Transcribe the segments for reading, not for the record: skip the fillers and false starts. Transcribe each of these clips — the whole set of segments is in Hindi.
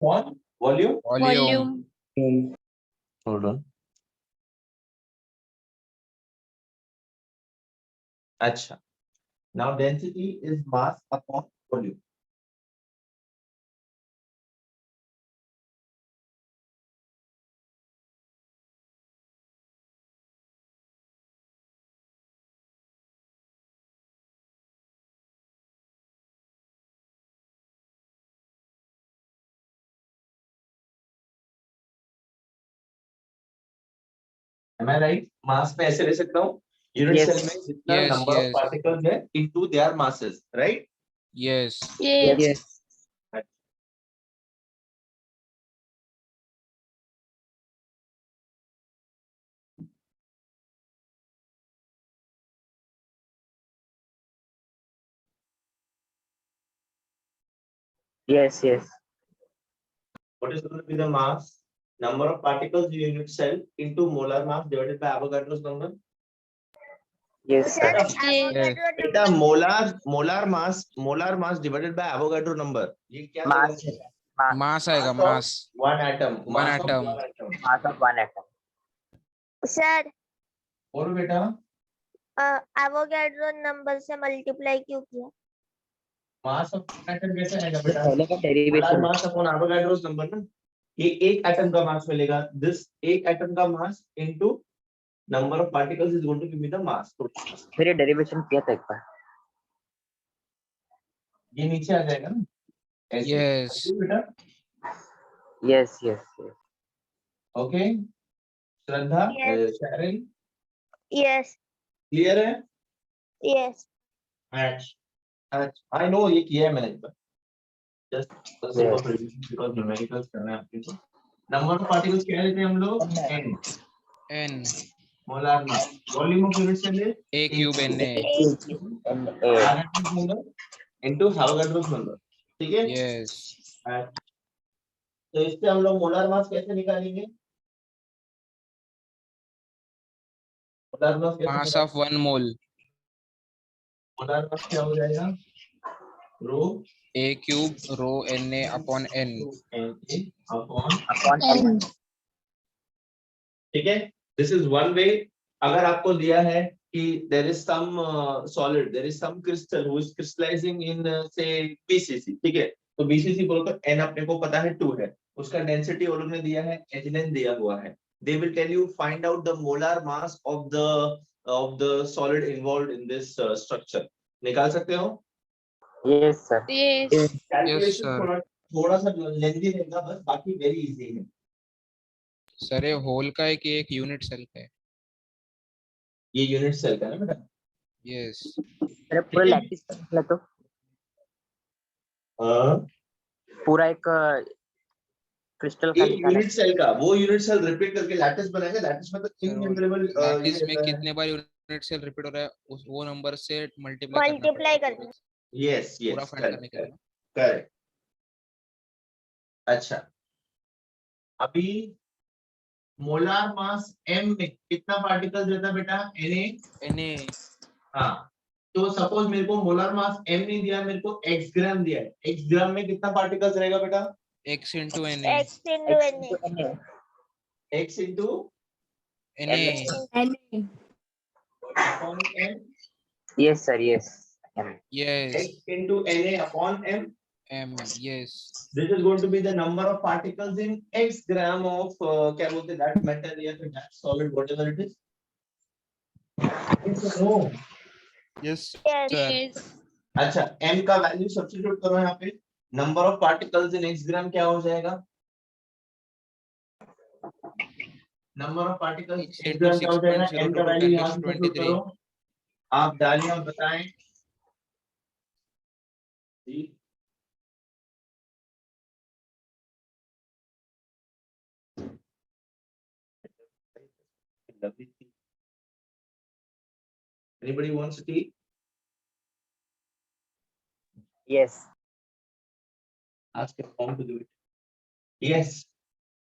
Upon volume. Volume. Hold on. Acha. Now density is mass upon volume. Am I right? Mass में ऐसे ले सकता हूँ. Unit Yes. cell में जितना Yes, number of yes. particles है into their masses, right? Yes. Yes. Yes. What is going to be the mass? Number of particles in unit cell into molar mass divided by Avogadro's number. Yes, sir. Yes. बेटा molar mass divided by Avogadro number. ये क्या Mass. देगा? Mass आएगा, Mass of mass. one atom. One Mass of atom. one atom. Mass of one atom. Sir और बेटा एवोगैड्रो नंबर से मल्टीप्लाई क्यों किया? mass of one atom कैसे आएगा बेटा? पहले का Molar derivation. mass upon Avogadro's number ना. ये एक एटम का मास मिलेगा. This एक एटम का मास into number of particles is going to give me the mass. फिर ये derivation किया था एक बार. ये नीचे आ जाएगा ना. ऐसे. Yes. बेटा. Yes. Okay. श्रद्धा. Yes. Sharon. यस Clear है? यस I know ये किया है मैंने एक बार. Just for the sake of revision because numericals करना है आपके को. Number of particles क्या लेते हैं हम लोग? N. N. Molar mass. Volume of unit cell is A cube Na. Avogadro's number into Avogadro's number. ठीक है? Yes. तो इससे हम लोग molar mass कैसे निकालेंगे? Molar mass कैसे Mass निकालेंगे? of 1 mole. Molar mass क्या हो जाएगा? Rho A cube rho Na upon N. Na upon. Upon N. ठीक है. This is one way. अगर आपको दिया है कि there is some solid, there is some crystal who is crystallizing in say BCC. ठीक है. तो BCC बोलकर N अपने को पता है 2 है. उसका डेंसिटी वो लोग ने दिया है, Hn दिया हुआ है. They will tell you find out the molar mass of the solid involved in this structure. निकाल सकते हो? Yes, sir. Yes, Calculation sir. थोड़ा सा लेंथी रहेगा बस, बाकी वेरी इजी है. सर ये होल का है कि एक यूनिट सेल का है? ये यूनिट सेल का है ना बेटा. Yes. सर पूरा लैटिस का निकला तो पूरा एक क्रिस्टल का एक निकाला. यूनिट सेल का वो यूनिट सेल रिपीट करके लैटिस बनाएगा. लैटिस में तो इनन्यूमरेबल लैटिस में कितने बार यूनिट सेल रिपीट हो रहा है उस वो नंबर से मल्टीप्लाई करना. यस पूरा यस फाइंड करने के लिए. करेक्ट. अच्छा अभी मोलार मास m में कितना पार्टिकल्स रहता है बेटा? Na. हाँ तो सपोज मेरे को मोलार मास m नहीं दिया, मेरे को x ग्राम दिया है. x ग्राम में कितना पार्टिकल्स रहेगा बेटा? X into Na. X into N x into Na. upon m. Yes, sir. Yes. Yes. x into Na upon m. M. Yes. This is going to be the number of particles in x gram of क्या बोलते हैं that metal या फिर that solid whatever it is. No. Yes. Yes Sir. अच्छा m का वैल्यू सब्स्टिट्यूट करो यहाँ पे. Number of particles in x ग्राम क्या हो जाएगा? Number of particles X x into ग्राम क्या हो जाएगा? m का 6.02 वैल्यू 10 यहाँ raised से to सब्स्टिट्यूट 23. करो. आप डालिए और बताएं. जी Anybody wants to tea? Yes. Ask your mom to do it. Yes.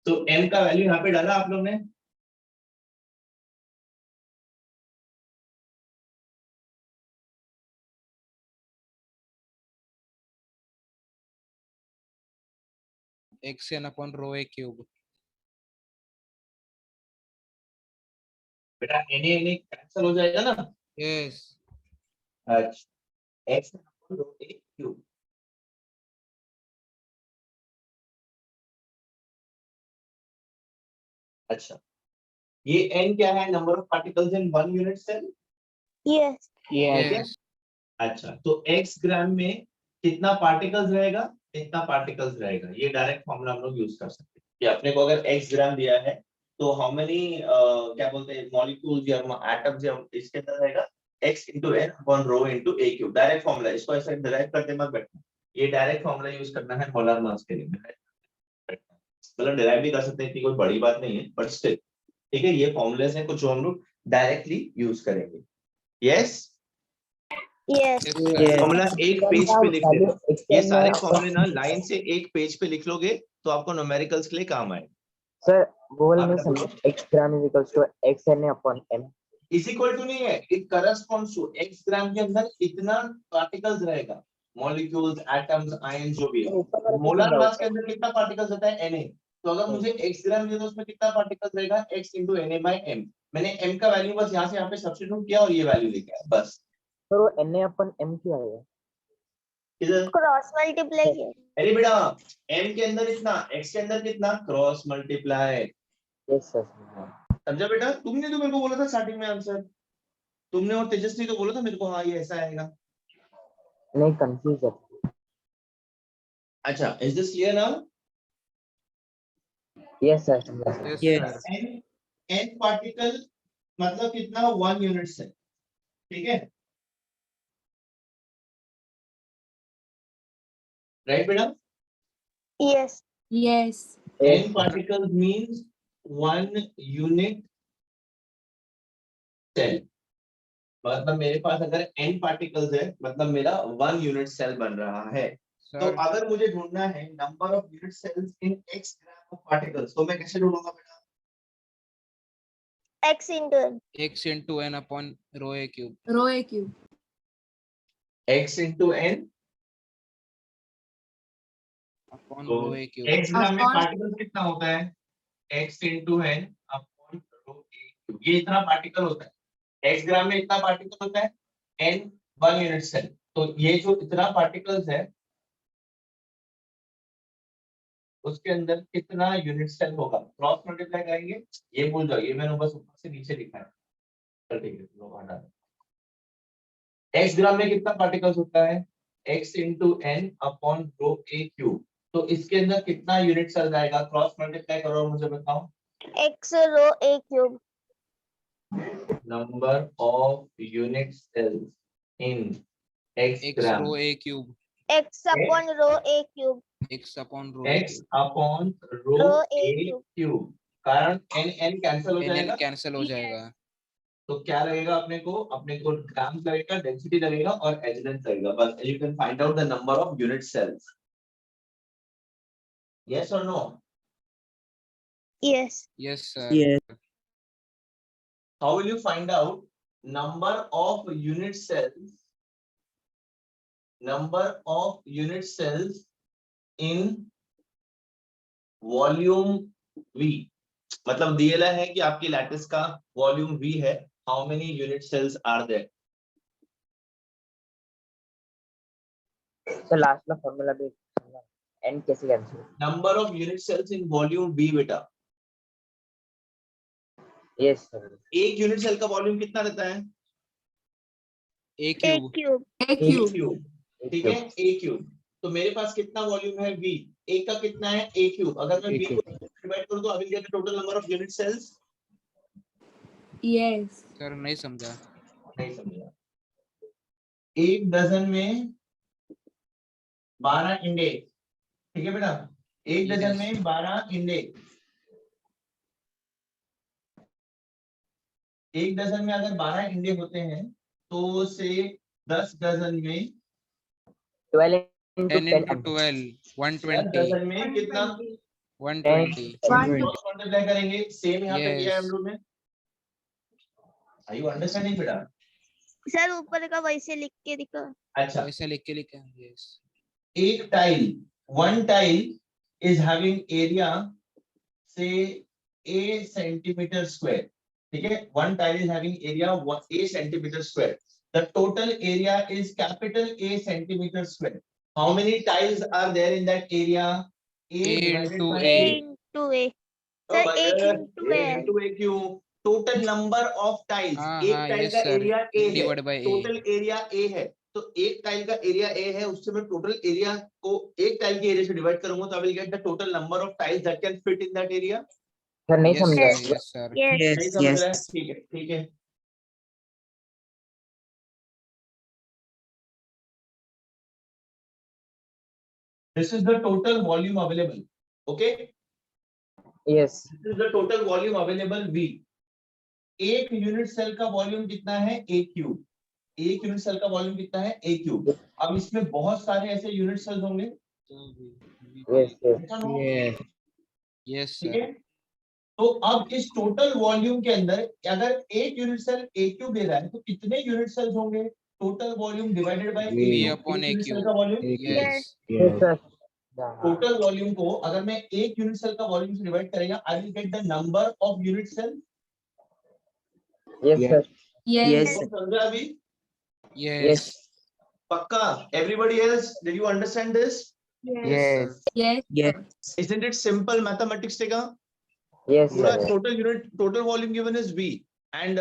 तो m का वैल्यू यहाँ पे डाला आप लोग ने. xn upon rho a cube. बेटा एन कैंसिल हो जाएगा ना। Yes. अच्छा x upon rho A cube. अच्छा ये n क्या है? Number of particles in one unit cell. Yes. Yes. अच्छा तो x ग्राम में कितना पार्टिकल्स रहेगा, कितना पार्टिकल्स रहेगा, ये डायरेक्ट फॉर्मूला हम लोग यूज कर सकते हैं कि अपने को अगर x ग्राम दिया है तो हाउ मेनी क्या बोलते हैं मॉलिक्यूल्स या एटम्स या इसके अंदर रहेगा x into n upon rho into a cube। Direct formula, इसको ऐसे डिराइव करते मत बैठना, ये डायरेक्ट फॉर्मूला यूज करना है मोलर मास के लिए। मतलब डिराइव भी कर सकते हैं, इतनी कोई बड़ी बात नहीं है, बट स्टिल ठीक है, ये फॉर्मूलेस हैं कुछ हम लोग डायरेक्टली यूज करेंगे। Yes Yes. Yes, sir. Formula एक पेज पे लिख लेना, ये सारे फॉर्मूले ना लाइन से एक पेज पे लिख लोगे तो आपको न्यूमेरिकल्स के लिए काम आए। सर वो वाला आप नहीं क्या बोलो? समझे, x gram is equals to xn upon m। Is equal to नहीं है, it corresponds to x gram के अंदर इतना पार्टिकल्स रहेगा, मॉलिक्यूल्स एटम्स आयन जो भी है। मोलर मास के अंदर कितना पार्टिकल्स होता है Na, तो अगर मुझे x ग्राम दिया तो उसमें कितना पार्टिकल्स रहेगा x into Na by m। मैंने m का वैल्यू बस यहाँ से यहाँ पे सब्स्टिट्यूट किया और ये वैल्यू लेके आया बस। सर वो n अपॉन m क्या आएगा? किधर? Cross multiply किया। अरे बेटा m के अंदर इतना, x के अंदर कितना, क्रॉस मल्टीप्लाई। Yes sir. समझा बेटा? तुमने तो मेरे को बोला था स्टार्टिंग में आंसर, तुमने और तेजस्वी तो बोला था मेरे को हाँ ये ऐसा आएगा। नहीं कंफ्यूज है। अच्छा is this clear now? Yes sir. Yes, sir. n particle मतलब कितना, वन यूनिट सेल, ठीक है राइट बेटा? Yes. Yes. n particles means one unit cell। मतलब मेरे पास अगर n पार्टिकल्स है मतलब मेरा वन यूनिट सेल बन रहा है। तो Sir, अगर मुझे ढूंढना है number of unit cells in x gram of particles तो मैं कैसे ढूंढूंगा बेटा? X into n. x into n upon rho a cube. Rho a cube. x into n Upon तो rho a cube. x ग्राम में Upon- पार्टिकल्स कितना होता है? x into n upon rho a cube. ये इतना पार्टिकल होता है, x ग्राम में इतना पार्टिकल होता है, n वन यूनिट सेल। तो ये जो इतना पार्टिकल्स है उसके अंदर कितना यूनिट सेल होगा, क्रॉस मल्टीप्लाई करेंगे। ये भूल जाओ, ये मैंने बस ऊपर से नीचे लिखा है। चल ठीक है, लो हटा दो। x ग्राम में कितना पार्टिकल्स होता है? x into n upon rho a cube. तो इसके अंदर कितना यूनिट सेल आएगा, क्रॉस मल्टीप्लाई करो और मुझे बताओ। X rho a cube. Number of unit cells in x X gram, rho a cube. X upon rho a cube. X upon rho a x cube. Upon rho Rho a a cube. Cube. कारण n n कैंसिल हो n जाएगा n cancel हो जाएगा. तो क्या लगेगा अपने को ग्राम लगेगा, डेंसिटी लगेगा और एजिलेंस लगेगा। बस you can find out the number of unit cells. Yes और no? Yes. Yes, sir. How will you find out number of unit cells, number of unit cells in volume v? मतलब दिया है कि आपकी लैटिस का वॉल्यूम v है, how many unit cells are there? तो लास्ट में फॉर्मूला भी n कैसे cancel? Number of unit cells in volume v बेटा। Yes sir. एक यूनिट सेल का वॉल्यूम कितना रहता है? A A cube. cube. A cube. Cube, ठीक है a क्यूब। तो मेरे पास कितना वॉल्यूम है v, a का कितना है a क्यूब। अगर मैं v को डिवाइड करूं तो I will get total number of unit cells. Yes. Sir, नहीं समझा. नहीं समझा? एक डजन में 12 इंडे, ठीक है बेटा? एक Yes. डजन में 12 इंडे, एक डजन में अगर 12 इंडे होते हैं तो से 10 डजन में 12 into 10 10 into 12. 10 120. डजन में कितना 120. क्रॉस मल्टीप्लाई करेंगे। सेम यहाँ पे किया है हम Yes. लोग ने। आर यू अंडरस्टैंडिंग बेटा? सर ऊपर का वैसे लिख के दिखा। अच्छा वैसा लिख के लिखा. Yes. एक tile, one tile is having area say a centimeter square. ठीक है, one tile is having area a centimeter square. The total area is capital A centimeter square. How many tiles are there in that area? A A divided into by A. A into A. Oh, Sir, A brother, into A A. into A क्यों? Total number of tiles. एक हाँ टाइल yes का sir, एरिया A है, divided by A. Total area A है, तो एक टाइल का एरिया A है, उससे मैं टोटल एरिया को एक टाइल के एरिया से डिवाइड करूंगा, तो I will get the total number of tiles that can fit in that area. Sir नहीं Yes समझा. sir, yes sir. Yes. नहीं समझ रहा है? ठीक है, ठीक है. This is the total volume available. Okay, Yes. this is the total volume available V. एक यूनिट सेल का वॉल्यूम कितना है? A cube. एक यूनिट सेल का वॉल्यूम कितना है? A cube. अब इसमें बहुत सारे ऐसे यूनिट सेल्स होंगे. Yes. Yes. ऐसा ना हो? Yes ठीक sir. है. तो अब इस टोटल वॉल्यूम के अंदर अगर एक यूनिट सेल A क्यूब दे रहा है तो कितने यूनिट सेल्स होंगे? Total volume divided by V A upon A unit cell cube. का volume. Yes. Yes sir. Total volume को अगर मैं एक यूनिट सेल का वॉल्यूम से डिवाइड करेगा, I will get the number of unit cell. Yes sir. Yes. समझा अभी? Yes. पक्का? Everybody else, did you understand this? Yes sir. Yes. Isn't it simple mathematics Tega? Yes पूरा sir. total volume given is V and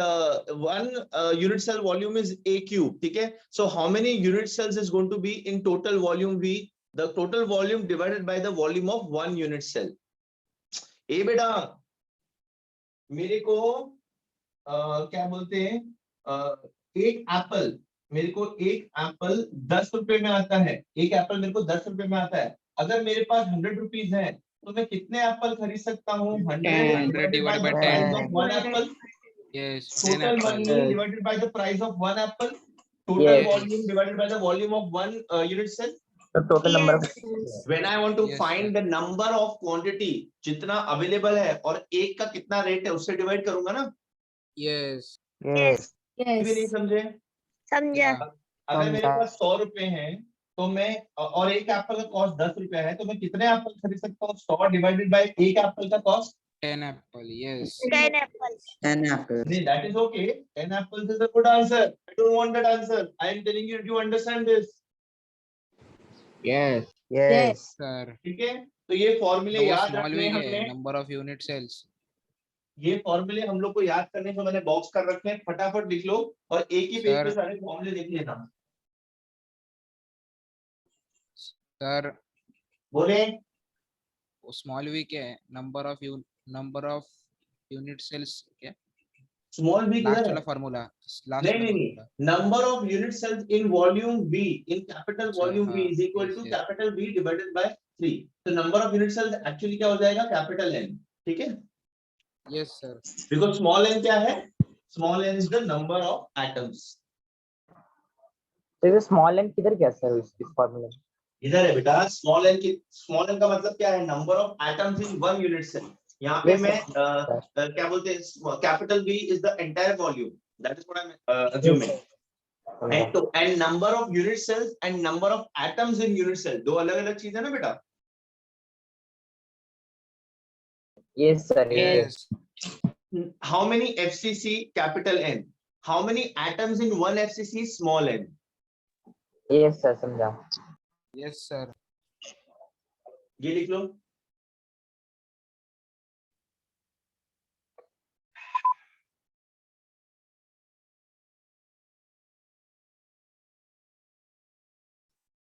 one unit cell volume is A cube. ठीक है? So how many unit cells is going to be in total volume V? The total volume divided by the volume of one unit cell. ए बेटा, मेरे को क्या बोलते हैं, एक एप्पल, मेरे को एक एप्पल 10 रुपए में आता है. एक एप्पल मेरे को 10 रुपए में आता है. अगर मेरे पास 100 रुपीज है तो मैं कितने एप्पल खरीद सकता हूँ? 100 divided by the price of one apple. Yes. 10 Total apple. money divided by the price of one apple. Total Yes. volume divided by the volume of one unit cell. The total number of. When I want to Yes, find sir. the number of quantity, जितना अवेलेबल है और एक का कितना रेट है उससे डिवाइड करूंगा ना. Yes. Yes. भी नहीं समझे? समझा. Yeah. अगर मेरे पास 100 रुपए हैं तो मैं और एक एप्पल का कॉस्ट 10 रुपया है, तो मैं कितने एप्पल खरीद सकता हूँ? 100 डिवाइडेड बाय एक एप्पल का cost. 10 apple. Yes. 10 apples. An apple. That is okay. 10 apples is a good answer. I don't want that answer. I am telling you, do you understand this? Yes. Yes. Sir. ठीक है, तो ये फॉर्मूले वो याद small रखने v हमने. है, number of unit cells. ये फॉर्मूले हम लोग को याद करने को मैंने बॉक्स कर रखे हैं, फटाफट लिख लो और एक ही पेज Sir. पे सारे फॉर्मूले लिख लेना. Sir, बोले वो small v क्या है? Number of unit cells क्या? स्मॉल बी Last किधर वाला है? formula. Last नहीं वाला नहीं नहीं, formula. Number of unit cells in volume B, in capital अच्छा, वॉल्यूम बी हाँ, is equal yes, to yes. Capital B divided by 3. तो number of unit cells actually क्या हो जाएगा? Capital N. ठीक है, Yes sir. Because small N क्या है? Small N is the number of atoms. So the small n किधर गया sir इस formula? इधर है बेटा. स्मॉल एन की, स्मॉल एन का मतलब क्या है? Number of atoms in one unit cell. यहाँ पे Yes, मैं sir. क्या बोलते हैं, capital B is the entire volume. That is what I am assuming. And number of unit cells and number of atoms in unit cell दो अलग अलग चीज है ना बेटा. Yes sir. Yes. Yes. How many FCC capital N? How many atoms in one FCC small n? Yes sir. समझा. Yes sir. ये लिख लो.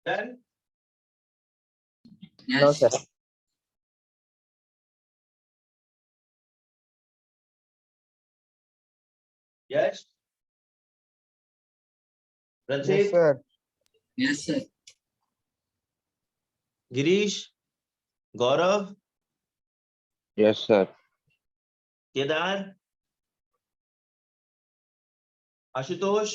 Done. No sir. Yes. Ranjit, sir. Yes, sir. Girish, Gaurav, Yes, sir. Kedar, Ashutosh,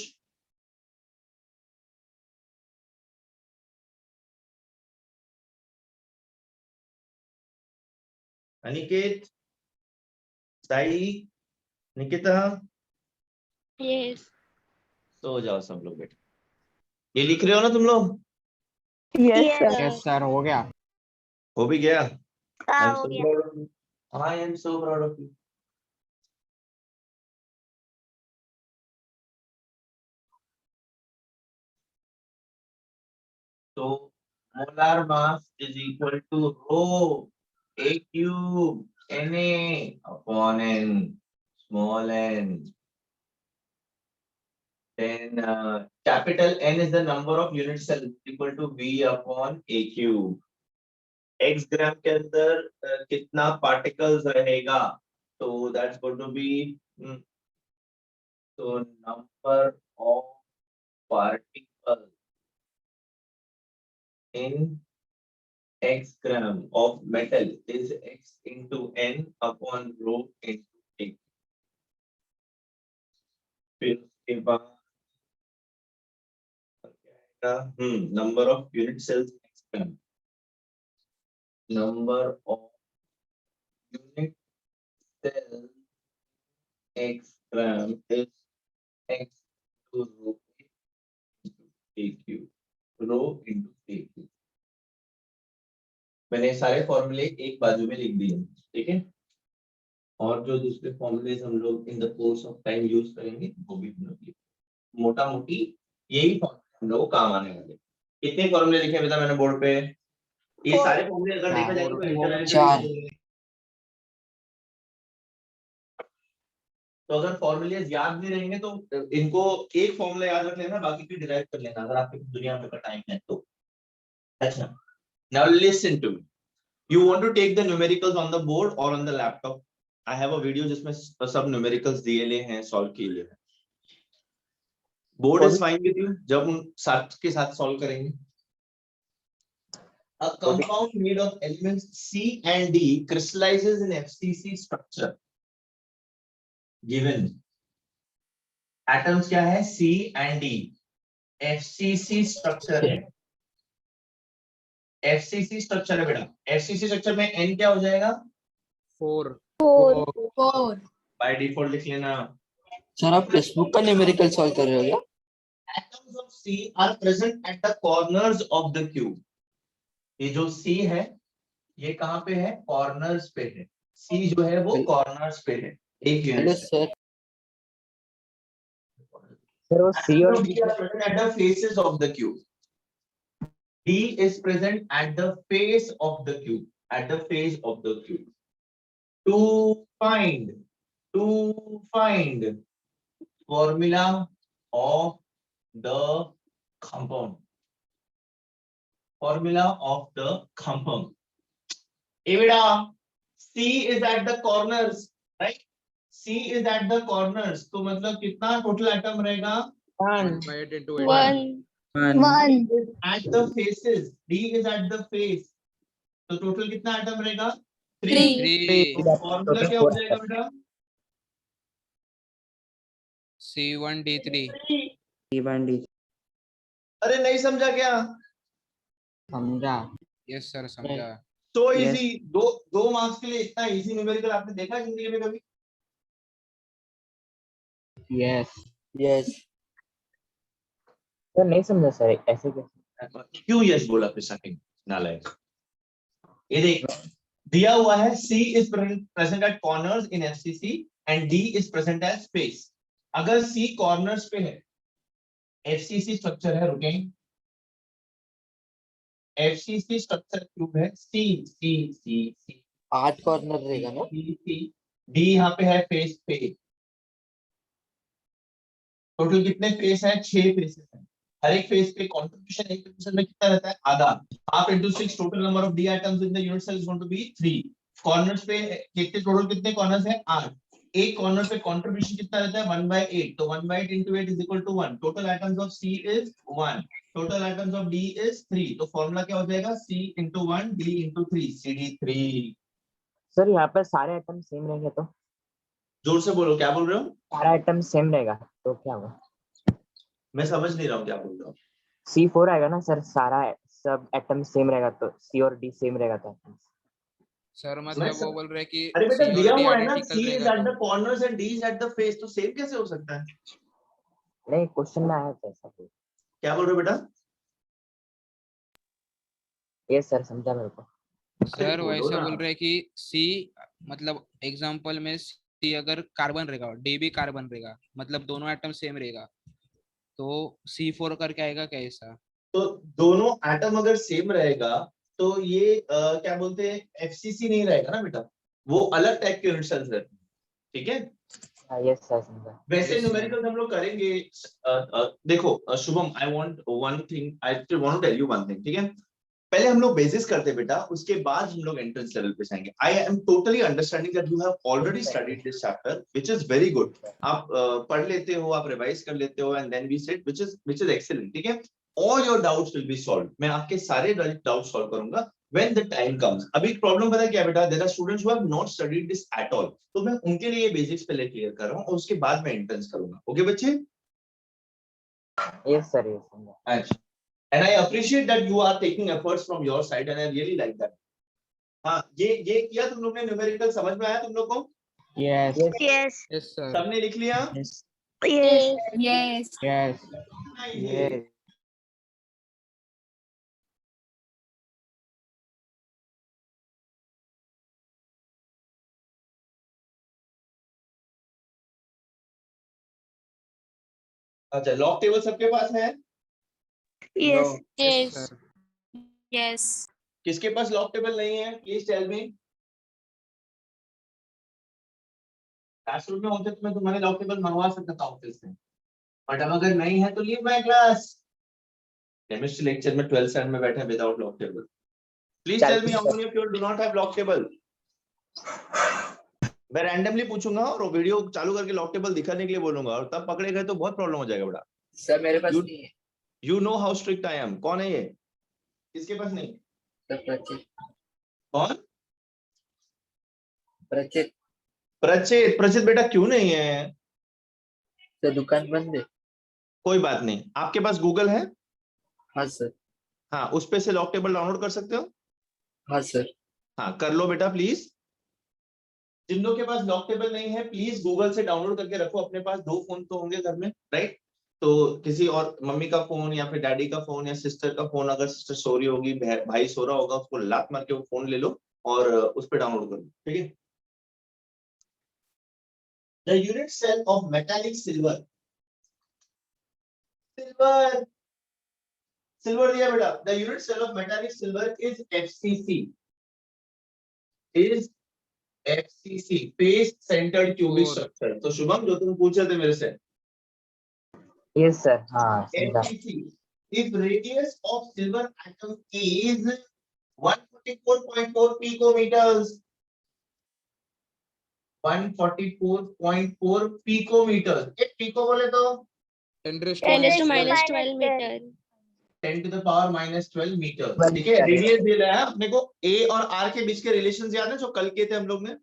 Aniket, Sai, Nikita. Yes. सो जाओ सब लोग बेटा. ये लिख रहे हो ना तुम लोग? Yes, sir. Yes sir, हो गया. हो भी गया? I हाँ am हो so गया proud of you. I am so proud of you. So molar mass is equal to rho A cube Na upon N, small n. Then capital N is the number of unit cells equal to V upon A cube. X gram के अंदर कितना पार्टिकल्स रहेगा? तो that's going to be so number of particles in X gram of metal is X into N upon rho into A. फिर उसके बाद number of unit cells in X gram. Number of unit cells X gram is X to rho into A cube. Rho into A cube. मैंने सारे फॉर्मूले एक बाजू में लिख दिए, ठीक है? और जो दूसरे फॉर्मूले हम लोग in the course of time use करेंगे वो भी हम लोग मोटा मोटी यही फॉर्मूले हम लोग को काम आने वाले। कितने फॉर्मूले लिखे बेटा मैंने बोर्ड पे? ये सारे फॉर्मूले अगर देखा जाए तो इंटरनेट चार। तो अगर फॉर्मूले याद नहीं रहेंगे तो इनको एक फॉर्मूला याद रख लेना, बाकी की डिराइव कर लेना अगर आपके दुनिया में का टाइम है तो। अच्छा, now listen to me. You want to take the numericals on the board or on the laptop? I have a video जिसमें सब numericals दिए ले हैं, solve किए ले हैं। Board is fine with you? जब उन साथ के साथ solve करेंगे। A compound made of elements C and D crystallizes in FCC structure. Given atoms क्या है? C and D. FCC structure है। FCC structure है बेटा। FCC structure में N क्या हो जाएगा? 4 By default लिख लेना। सर आप फेसबुक का न्यूमेरिकल सॉल्व कर रहे हो क्या? Atoms of C are present at the corners of the cube. ये जो C है, ये कहाँ पे है? Corners पे है। C जो है वो corners पे है। एक हेलो यूनिट। सर। सर वो C और D are present at the faces of the cube. D is present at the face of the cube. At the face of the cube. To find formula of the compound. Formula of the compound. Evida, C is at the corners, right? C is at the corners. तो मतलब कितना total atom रहेगा? 1 by 8 into 8 1 is at the faces. D is at the face. तो total कितना atom रहेगा? 3. 3 फॉर्मूला क्या हो जाएगा बेटा? C1D3 अरे नहीं समझा क्या? समझा। यस सर समझा। So Yes. easy. दो मार्क्स के लिए इतना इजी न्यूमेरिकल आपने देखा जिंदगी में कभी? यस सर नहीं समझा सर, ऐसे कैसे? क्यों यस बोला फिर सेकंड नालायक? ये देख, दिया हुआ है C is present at corners in FCC and D is present as face. अगर C corners पे है, FCC स्ट्रक्चर है, रुकें, FCC स्ट्रक्चर क्यूब है, C 8 कॉर्नर रहेगा ना? D यहाँ पे है फेस पे। टोटल कितने फेस हैं? 6 फेसेस हैं। हर एक फेस पे कंट्रीब्यूशन एक फेस में कितना रहता है? आधा। Half into 6 total number of D atoms in the unit cell is going to be 3. Corners पे कितने टोटल कितने कॉर्नर्स हैं? 8। एक कॉर्नर पे कंट्रीब्यूशन कितना रहता है? 1/8। तो 1/8 into 8 is equal to 1. Total atoms of C is 1. Total atoms of D is 3. तो फॉर्मूला क्या हो जाएगा? C into 1 D into 3 CD3। Sir यहाँ पर सारे आइटम सेम रहेंगे तो? जोर से बोलो, क्या बोल रहे हो? सारा आइटम सेम रहेगा तो क्या होगा? मैं समझ नहीं रहा हूँ क्या बोल रहा हूँ। C4 आएगा ना सर, सारा सब आइटम सेम रहेगा तो C और D सेम रहेगा तो? सर मतलब वो बोल रहे हैं कि अरे बेटा C और दिया D हुआ है ना, आइडेंटिकल C is रहेगा at the तो corners and D is at the face, तो सेम कैसे हो सकता है? नहीं, क्वेश्चन में आया था ऐसा कुछ। क्या बोल रहे हो बेटा? ये सर समझा मेरे को। सर बोलो वैसा ना। बोल रहे हैं कि सी मतलब एग्जांपल में सी अगर कार्बन रहेगा डी भी कार्बन रहेगा मतलब दोनों एटम सेम रहेगा तो C4 करके आएगा क्या ऐसा? तो दोनों एटम अगर सेम रहेगा तो ये क्या बोलते हैं, एफसीसी नहीं रहेगा ना बेटा, वो अलग टाइप के यूनिट सेल्स रहते हैं, ठीक है। यस सर समझा। वैसे Yes, sir. न्यूमेरिकल्स हम लोग करेंगे। देखो Shubham, I want one thing, I want to tell you one thing, ठीक है। पहले हम लोग बेसिस करते हैं बेटा, उसके बाद हम लोग एंट्रेंस लेवल पे जाएंगे। I am totally understanding that you have already studied this chapter which is very good. आप पढ़ लेते हो, आप रिवाइज कर लेते हो, and then we said which is excellent, ठीक है। All your doubts will be solved, मैं आपके सारे डाउट सॉल्व करूंगा when the time comes। अभी प्रॉब्लम पता है क्या बेटा, there are students who have not studied this at all, तो मैं उनके लिए बेसिक्स पहले क्लियर कर रहा हूं और उसके बाद मैं एंट्रेंस करूंगा। ओके बच्चे? यस सर यस समझा। अच्छा, and I appreciate that you are taking efforts from your side and I really like that। हाँ, ये किया तुम लोग ने, न्यूमेरिकल समझ में आया तुम लोग को? Yes. Yes. Yes, sir. सबने लिख लिया? Yes. Yes. Yes. Yes. ये यस अच्छा, लॉग टेबल सबके पास है? Yes. Yes, Yes. sir. Yes. किसके पास लॉग टेबल नहीं है, प्लीज टेल मी। क्लासरूम में होते तो मैं तुम्हारे लॉग टेबल मंगवा सकता था ऑफिस से, बट अब अगर नहीं है तो leave my class. Chemistry lecture में 12th स्टैंडर्ड में बैठे without log table. Please tell me how many of you do not have log table. मैं रैंडमली पूछूंगा और वीडियो चालू करके लॉग टेबल दिखाने के लिए बोलूंगा, और तब पकड़े गए तो बहुत प्रॉब्लम हो जाएगा बड़ा। सर मेरे पास You- नहीं है। You know how strict I am. कौन है ये, किसके पास नहीं? सर प्रचित। कौन? प्रचित। प्रचित। प्रचित बेटा क्यों नहीं है? सर दुकान बंद है। कोई बात नहीं, आपके पास गूगल है? हाँ सर। हाँ, उस पे से लॉग टेबल डाउनलोड कर सकते हो? हाँ सर। हाँ कर लो बेटा प्लीज। जिन लोग के पास लॉक टेबल नहीं है प्लीज गूगल से डाउनलोड करके रखो अपने पास। 2 फोन तो होंगे घर में, राइट? तो किसी और मम्मी का फोन या फिर डैडी का फोन या सिस्टर का फोन, अगर सिस्टर सो रही होगी, भाई सो रहा होगा, उसको लात मार के वो फोन ले लो और उस पर डाउनलोड कर लो, ठीक है। The unit cell of metallic silver, silver silver दिया बेटा। The unit cell of metallic silver is FCC, is FCC, face centred cubic Four. Structure. तो शुभम जो तुम पूछ रहे थे मेरे से, यस सर हाँ समझा। FCC, if radius of silver atom is 144.4 picometers, 144.4 picometers, एक pico बोले तो 10 raised to 10 raised to minus minus 12. 12 meter. 10 to the power minus 12 metre, ठीक है। रेडियस दे रहा है अपने को। A और R के बीच के रिलेशंस याद है जो कल किए थे हम लोग ने?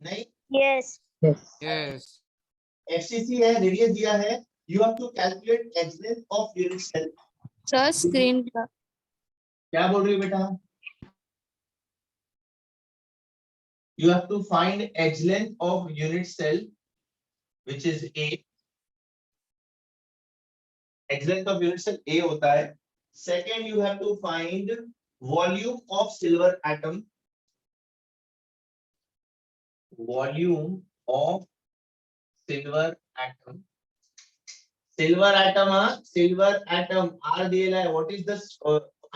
नहीं, Yes. Yes Yes. FCC है, रेडियस दिया है। You have to calculate edge length of unit cell। Sir, screen का. क्या बोल रही हो बेटा? You have to find edge length of unit cell, which is A। Edge length of unit cell A होता है। Second, you have to find volume of silver atom, volume of silver atom, silver atom, silver atom R दिया है। What is the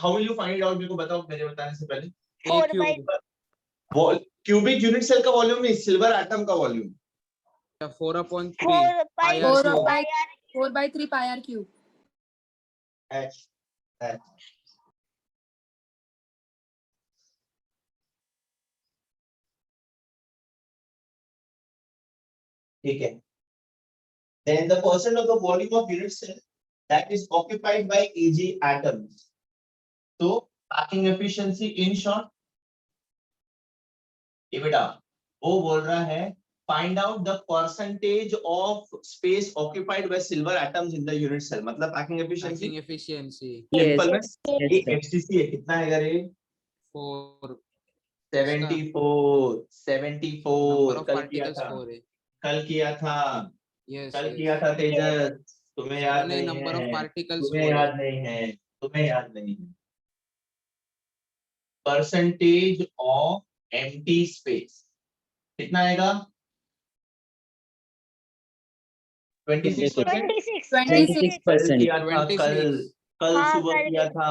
how will you find it out? मेरे को बताओ, मेरे बताने से पहले। A 4 by cube. Cubic unit cell का वॉल्यूम नहीं, सिल्वर एटम का volume. 4/3 4 by pi r 4 cube. by 4 by 3 pi r cube. H ठीक है। Then the percent of the volume of unit cell that is occupied by Ag atoms. So packing efficiency in short, ये बेटा वो बोल रहा है find out the percentage of space occupied by silver atoms in the unit cell, मतलब packing efficiency। Packing efficiency. Simple में Yes, ये sir. FCC है, कितना है यार ये? 4. 74 74 Number of कल किया particles था, 4 है. कल किया था, Yes. कल Yes. किया था तेजस, तुम्हें याद नहीं, नहीं number of है, particles तुम्हें 4 याद है. नहीं है, तुम्हें याद नहीं है। परसेंटेज ऑफ एम्प्टी स्पेस कितना आएगा? 26%। 26. कल किया था, 26। कल हाँ, सुबह कल किया किया। था।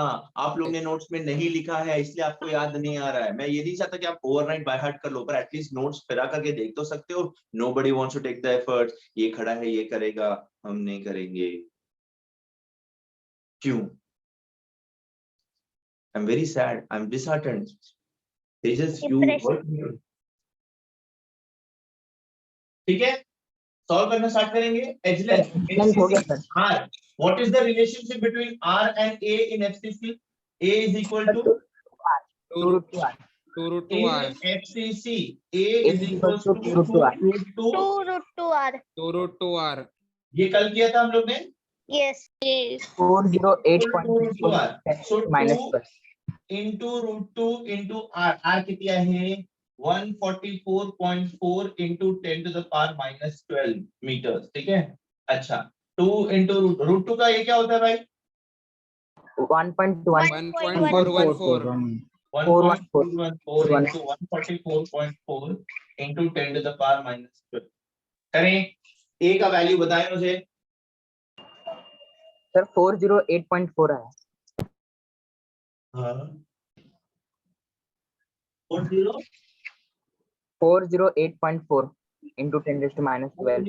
आप लोग ने नोट्स में नहीं लिखा है इसलिए आपको याद नहीं आ रहा है। मैं ये नहीं चाहता कि आप ओवरनाइट बाय हार्ट कर लो, पर एटलीस्ट नोट्स फिरा करके देख तो सकते हो। Nobody wants to take the effort. ये खड़ा है, ये करेगा, हम नहीं करेंगे। क्यों? I am very sad, I am disheartened. Tejas, you Depression. ठीक है, सॉल्व करना स्टार्ट करेंगे। Excellent हो गया sir. R. What is the relationship between R and A in FCC? A is equal to 2 root 2 r. 2 root 2 in r. FCC. A is equal to 2 root 2 r. root 2. 2 root 2 r. 2 root 2 r. ये कल किया था हम लोग ने। Yes. 408.4 So minus 2 12. into root 2 into R. R कितना है? 144.4 into 10 to the power minus 12 meters। ठीक है, अच्छा 2 into root 2 का ये क्या होता है भाई? 1.1 1.414. 1.414 into 144.4 into 10 to the power minus 12। करें, A का वैल्यू बताएं मुझे। सर 408.4 है। हाँ 40 408.4 into 10 raised to minus 12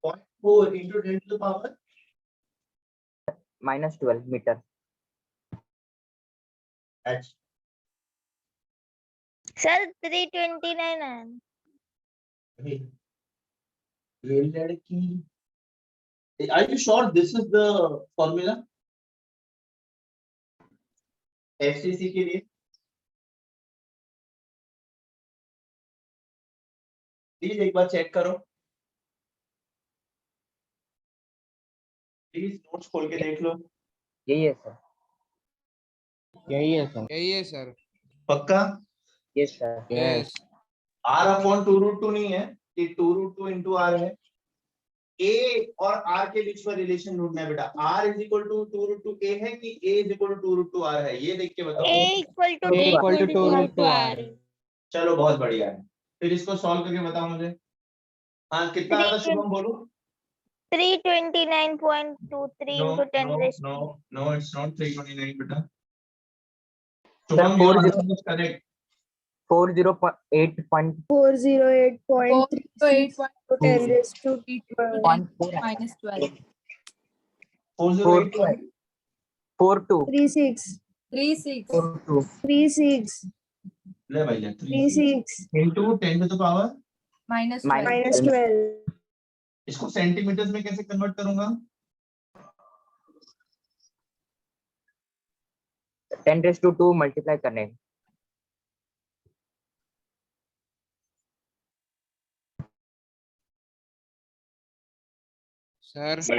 408.4 into 10 to the power minus 12 meter. अच्छा Sir, 329 है. ये लड़की, are you sure this is the formula FCC के लिए? प्लीज एक बार चेक करो, प्लीज नोट्स खोल के देख लो। यही है सर। यही है सर। यही है सर। पक्का? Yes sir. Yes. R upon 2 root 2 नहीं है, ये 2 root 2 into R है। A और R के बीच में रिलेशन ढूंढना है बेटा। R is equal to 2 root 2 A है कि A is equal to 2 root 2 R है, ये देख के बताओ। A equal to A equal to 2 root 2 r. चलो बहुत बढ़िया है, फिर इसको सॉल्व करके बताओ मुझे। हाँ कितना आता शुभम बोलो। 329.23 into 10 raised to No, it's not 329 बेटा। Sir, Shubham, your 40 answer is correct। 408.4 408.10 raised to 10 minus 12. 408 42 36 42 ले भाई ले 36 into 10 to the power minus minus 12. 12 इसको सेंटीमीटर्स में कैसे कन्वर्ट करूंगा? 10 raised to 2 मल्टीप्लाई करने। सर Sir,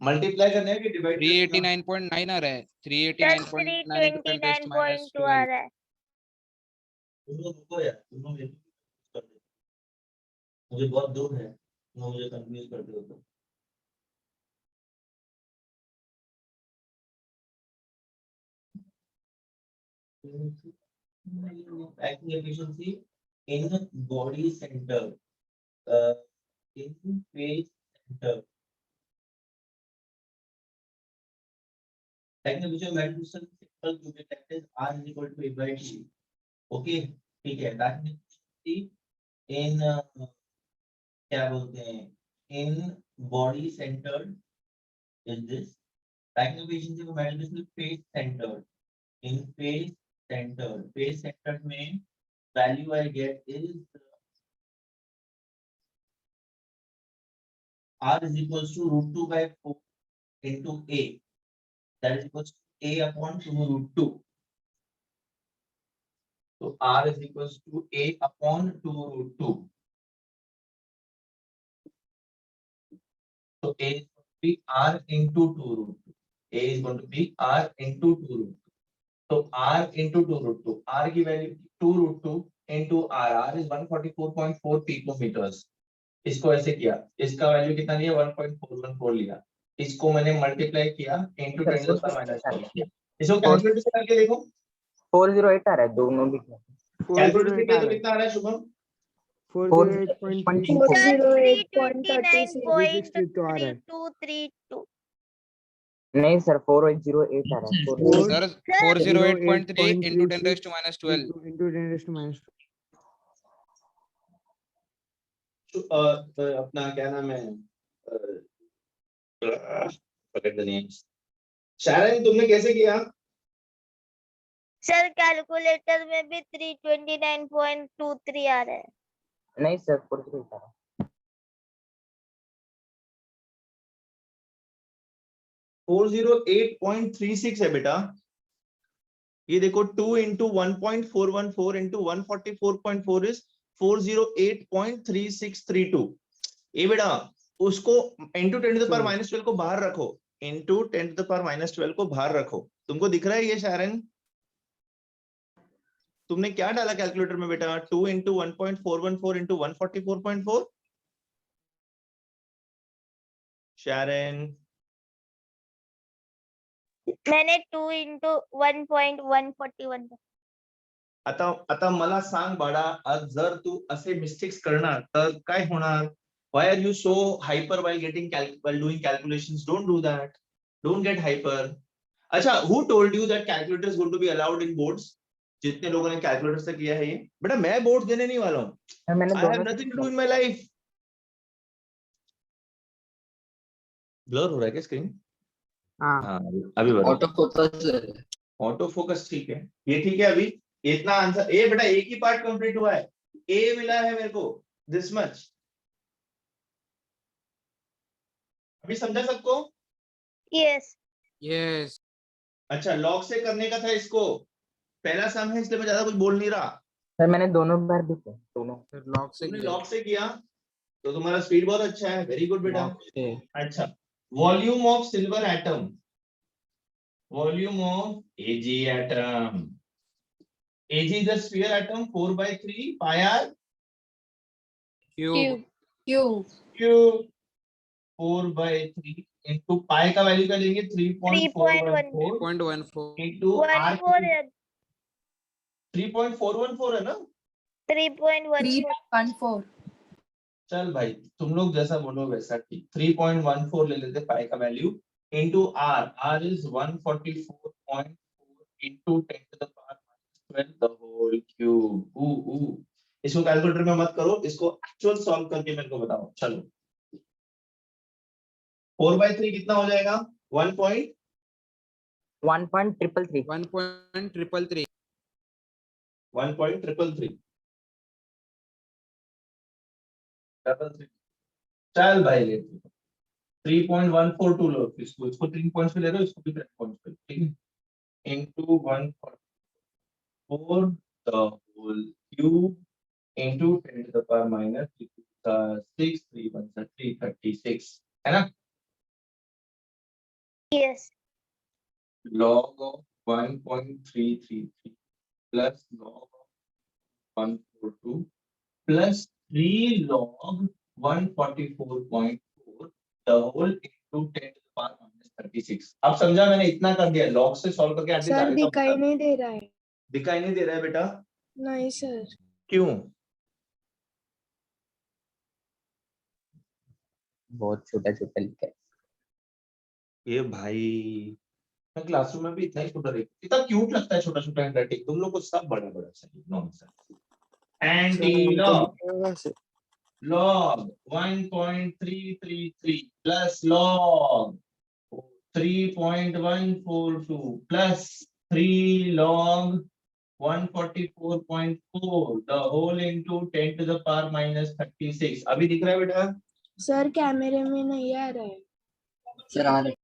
मल्टीप्लाई करने है कि डिवाइड? 389.9 आ रहा है। 389.9 into 10 raised to minus 329.2 आ 12. रहा है. तुम लोग रुको यार, तुम लोग कर दो, मुझे बहुत दूर है, तुम मुझे कंफ्यूज करते हो तो। Packing efficiency in body center, in face center. Packing efficiency matrix simple to be practice R is equal to A by T. Okay, ठीक है। Packing efficiency in क्या बोलते हैं, in body centered is this. Packing efficiency को matrix में face centered, in face centered में value I get is R is equals to root 2 by 4 into A, that is equals to A upon 2 root 2. So R is equals to A upon 2 root 2. So A is going to be R into 2 root 2. A is going to be R into 2 root 2. So R into 2 root 2. R की value 2 root 2 into R. R is 144.4 picometers. इसको ऐसे किया, इसका वैल्यू कितना लिया? 1.414 लिया। इसको मैंने मल्टीप्लाई किया into 10 to the minus 12 किया। इसको कैलकुलेटर से करके देखो, 408 आ रहा है दोनों भी। कैलकुलेटर से किया तो कितना आ रहा है शुभम? 408.34 329.3232 नहीं सर 4808 आ रहा है। Sir 408.3 into 10 raised to minus 12 अपना क्या नाम है, शायद तुमने कैसे किया? सर कैलकुलेटर में भी 329.23 आ रहा है। नहीं सर 408 आ रहा है। 408.36 है बेटा। ये देखो 2 into 1.414 into 144.4 is 408.3632। ये बेटा उसको into 10 to the power minus 12 को बाहर रखो, into 10 to the power minus 12 को बाहर रखो। तुमको दिख रहा है ये शारन? तुमने क्या डाला कैलकुलेटर में बेटा? 2 into 1.414 into 144.4। शारन मैंने 2 into 1.141 आता मला सांग बाळा, आज जर तू असे मिस्टेक्स करणार तर काय होणार? Why are you so hyper while doing calculations? Don't do that. Don't get hyper. अच्छा, who told you that calculator is going to be allowed in boards? जितने लोगों ने कैलकुलेटर से किया है ये, बेटा मैं बोर्ड देने नहीं वाला हूँ। I have nothing to do in my life. Blur हो रहा है क्या स्क्रीन? हाँ अभी ऑटो फोकस ऑटो फोकस ठीक है, ये ठीक है। अभी इतना आंसर ए बेटा, एक ही पार्ट कंप्लीट हुआ है, ए मिला है मेरे को दिस मच। अभी समझा सबको? यस yes अच्छा, लॉग से करने का था इसको, पहला सम है इसलिए मैं ज्यादा कुछ बोल नहीं रहा। सर मैंने दोनों बार भी किया, दोनों। सर लॉग से तुमने किया लॉग से किया तो तुम्हारा स्पीड बहुत अच्छा है, वेरी गुड बेटा। लॉग से अच्छा, volume of silver atom, volume of Ag atom, Ag is a sphere atom 4/3 pi r cube cube 4/3 into pi का वैल्यू क्या लेंगे? 3.414 3.14 into r 3.414 है ना? 3.14 3.14 चल भाई तुम लोग जैसा बोलो वैसा ठीक। 3.14 ले लेते पाई का value into r is 144.4 into 10 to the power minus 12 the whole cube। इसको कैलकुलेटर में मत करो, इसको एक्चुअल सॉल्व करके मेरे को बताओ। चलो 4/3 कितना हो जाएगा? 1.333 1.333 चल भाई ले 3.142 लो, इसको 3 पॉइंट्स पे ले रहे हो, इसको भी 3 पॉइंट्स पे, ठीक है? into 144 the whole cube into 10 to the power minus 6 3 1 336 है ना? Yes log of 1.333 plus log of 142 plus 3 log 144.4 the whole into 10 to the power minus 36। अब समझा मैंने? इतना कर दिया, लॉग से सॉल्व करके एटलीस्ट सर आगे का दिखाई बता। नहीं दे रहा है। दिखाई नहीं दे रहा है बेटा? नहीं सर। क्यों? बहुत छोटा छोटा लिखा है। ये भाई मैं क्लासरूम में भी इतना ही छोटा देखता, इतना क्यूट लगता है छोटा छोटा हैंडराइटिंग, तुम लोग को सब बड़ा बड़ा चाहिए। Nonsense. Anti log log 1.333 plus log 3.142 plus 3 log 144.4 the whole into 10 to the power minus 36। अभी दिख रहा है बेटा? सर कैमरे में नहीं आ रहा है। सर आ रहे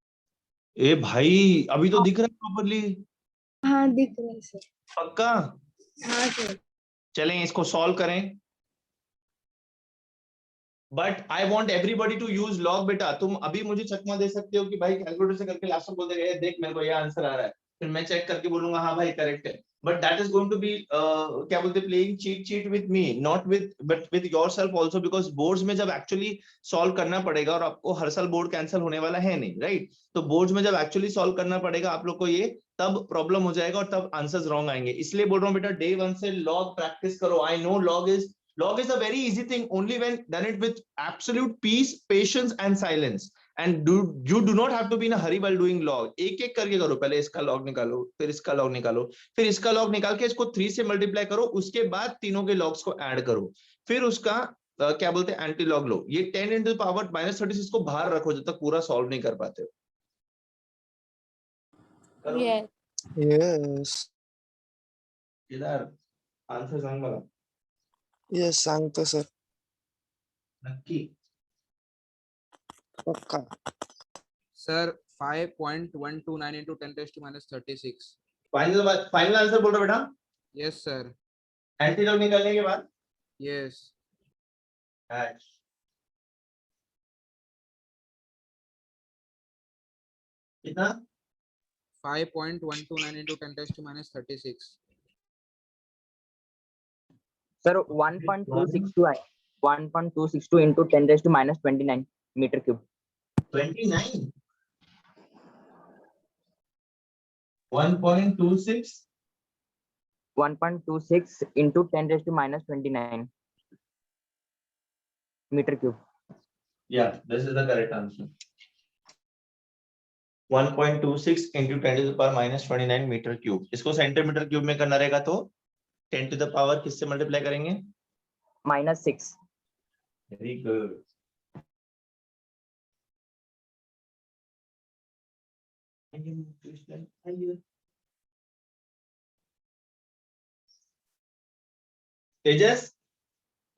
ए भाई अभी तो दिख रहा है प्रॉपर्ली? हाँ दिख रहा है सर। पक्का? हाँ सर। चलें इसको सॉल्व करें, but I want everybody to use log. बेटा तुम अभी मुझे चकमा दे सकते हो कि भाई कैलकुलेटर से करके लास्ट में बोल देगा देख मेरे को ये आंसर आ रहा है, फिर मैं चेक करके बोलूंगा हाँ भाई करेक्ट है, but that is going to be क्या बोलते playing cheat with me, not with but with yourself also, because boards में जब एक्चुअली सॉल्व करना पड़ेगा, और आपको हर साल बोर्ड कैंसिल होने वाला है नहीं, राइट? तो बोर्ड्स में जब एक्चुअली सॉल्व करना पड़ेगा आप लोग को ये, तब प्रॉब्लम हो जाएगा और तब आंसर्स रॉन्ग आएंगे। इसलिए बोल रहा हूँ बेटा डे 1 से लॉग प्रैक्टिस करो। I know log is a very easy thing only when done it with absolute peace, patience and silence, and you do not have to be in a hurry while doing log. एक एक करके करो, पहले इसका लॉग निकालो, फिर इसका लॉग निकालो, फिर इसका लॉग निकाल के इसको 3 से मल्टीप्लाई करो, उसके बाद तीनों के लॉग्स को ऐड करो, फिर उसका क्या बोलते हैं एंटी लॉग लो। ये 10 into the power -36 को बाहर रखो जब तक पूरा सॉल्व नहीं कर पाते हो। करो। Yes. Yes. इधर आंसर सांग मला। Yes, सांगतो सर. नक्की पक्का. Sir 5.129 into 10 raised to minus 36. Final answer बोल रहे हो बेटा? Yes sir. एंटी लॉग निकालने के बाद Yes. ऐश कितना? 5.129 into 10 raised to minus 36. Sir, 1.262 आया. 1.262 into 10 raised to minus 29 meter cube. 29 1.26 1.26 into 10 raised to minus 29 meter cube. Yeah, this is the correct answer. 1.26 into 10 to the power minus 29 metre cube. इसको सेंटीमीटर क्यूब में करना रहेगा तो 10 to the power किससे मल्टीप्लाई करेंगे? -6. Very good. तेजस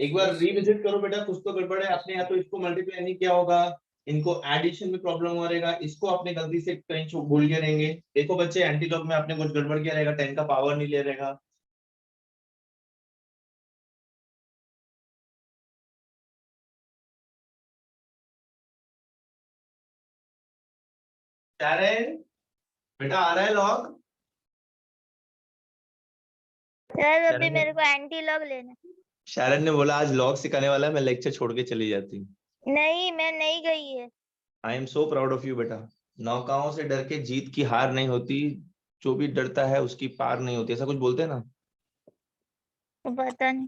एक बार रिविजिट करो बेटा, कुछ तो गड़बड़ है। आपने या तो इसको मल्टीप्लाई नहीं किया होगा, इनको एडिशन में प्रॉब्लम हो रहेगा, इसको आपने गलती से कहीं भूल गए रहेंगे। देखो बच्चे एंटी लॉग में आपने कुछ गड़बड़ किया रहेगा, 10 का पावर नहीं ले रहेगा। शारन बेटा आ रहा है लॉग? सर अभी शारन मेरे को एंटी लॉग लेना। शारन ने बोला आज लॉग सिखाने वाला है, मैं लेक्चर छोड़ के चली जाती हूँ। नहीं मैं नहीं गई है। आई am so proud of you बेटा। नौकाओं से डर के जीत की हार नहीं होती, जो भी डरता है उसकी पार नहीं होती, ऐसा कुछ बोलते हैं ना। पता नहीं।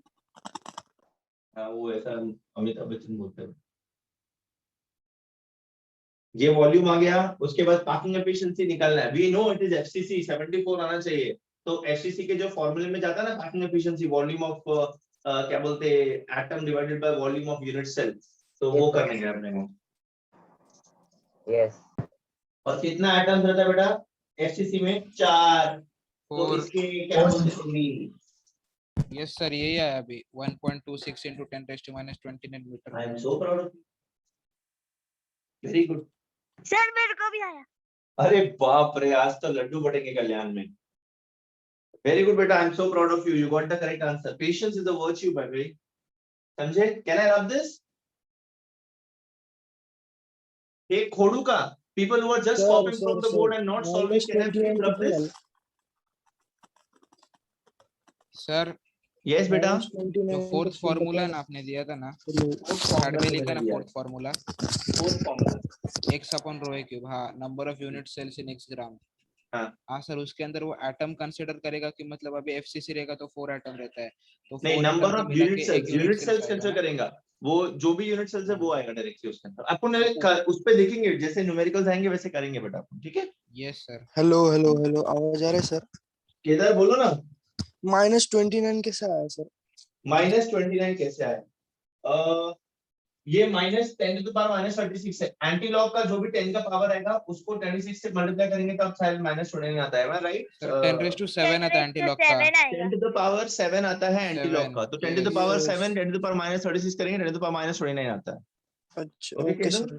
हाँ वो ऐसा अमिताभ बच्चन बोलते हैं। ये वॉल्यूम आ गया, उसके बाद पार्किंग एफिशिएंसी निकालना है। We know it is FCC 74 आना चाहिए। तो एफसीसी के जो फॉर्मूले में जाता है ना पार्किंग एफिशिएंसी, वॉल्यूम ऑफ क्या बोलते हैं atom divided by volume of unit cell, तो वो करने हैं अपने को। Yes. और कितना एटम्स रहता है बेटा एफसीसी में? 4। तो 4. इसके क्या बोलते हैं? Yes sir, यही आया अभी 1.26 into 10 raised to minus 29 meter. I am so proud of you, very good. Sir मेरे को भी आया। अरे बाप रे, आज तो लड्डू बटेंगे कल्याण में। वेरी गुड बेटा, I am so proud of you, you got the correct answer. Patience is a virtue by the way, समझे? Can I love this? एक खोडू का people who are just copying from the board and not solving, can I please rub this? Sir, Yes बेटा। जो फोर्थ फॉर्मूला ना आपने दिया था ना, थर्ड में लिखा ना fourth formula, x upon rho a cube। हाँ, number of unit cells in x gram. हाँ सर, उसके अंदर वो एटम कंसीडर करेगा कि मतलब अभी एफसीसी रहेगा तो 4 एटम रहता है, तो नहीं, number of unit cells consider करेगा, वो जो भी यूनिट सेल्स है वो आएगा डायरेक्टली उसके अंदर। अपन उस पे देखेंगे, जैसे न्यूमेरिकल्स आएंगे वैसे करेंगे बेटा, ठीक है? Yes sir. Hello hello hello, आवाज आ रहा है सर? केदार बोलो ना। -29 कैसे आया सर? -29 कैसे आया? ये -10 to the power -36 है। एंटी लॉग का जो भी 10 का पावर आएगा उसको 26 से मल्टीप्लाई करेंगे तब शायद -29 आता है, राइट? सर 10 raised to 7 आता है एंटी लॉग का। 10 to the power 7 आता है एंटी लॉग का, तो 10 to the power 7 10 to the power -36 करेंगे, 10 to the power -29 आता है। अच्छा ओके सर।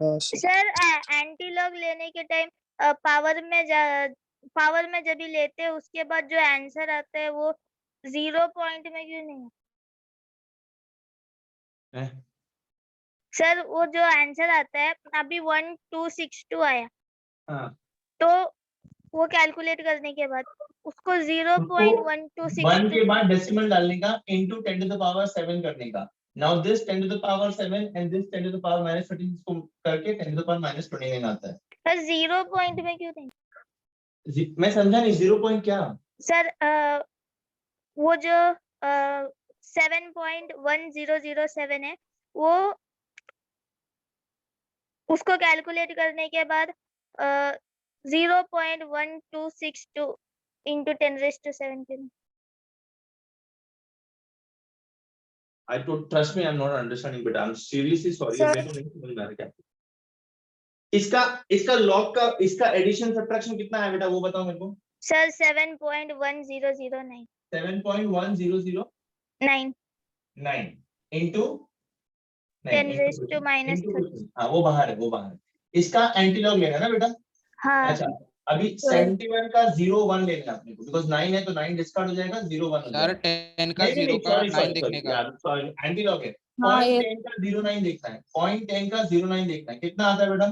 हाँ सर। सर एंटी लॉग लेने के टाइम पावर में जब भी लेते हैं उसके बाद जो आंसर आता है वो 0 पॉइंट में क्यों नहीं है? सर वो जो आंसर आता है अभी 1262 आया। हाँ। तो वो कैलकुलेट करने के बाद उसको 0.1262 1 के बाद डेसिमल डालने का इनटू 10 to the power 7 करने का। Now this 10 to the power 7 and this 10 to the power -36 को करके 10 to the power -29 आता है। पर 0 पॉइंट में क्यों नहीं? मैं समझा नहीं 0 पॉइंट क्या? सर वो जो 7.1007 है वो उसको कैलकुलेट करने के बाद 0.1262 into 10⁻17। I don't trust me, I'm not understanding, but I'm seriously sorry. Sir. मेरे को नहीं समझ में आ रहा क्या इसका लॉग का इसका एडिशन सब्ट्रैक्शन कितना है बेटा, वो बताओ मेरे को। Sir 7.1009 7.1009 into 10⁻⁻30। हाँ वो बाहर है, वो बाहर है। इसका एंटीलॉग लेना है ना बेटा? हाँ अच्छा अभी 71 का 0 1 लेना है अपने को, बिकॉज 9 है तो 9 डिस्कार्ड हो जाएगा, 0 1 हो सर जाएगा। 10 का 0 का 9 देखने का। सॉरी एंटीलॉग है। हाँ, पॉइंट ये- 10 का 09 देखना है, पॉइंट 10 का 09 देखना है, कितना आता है बेटा?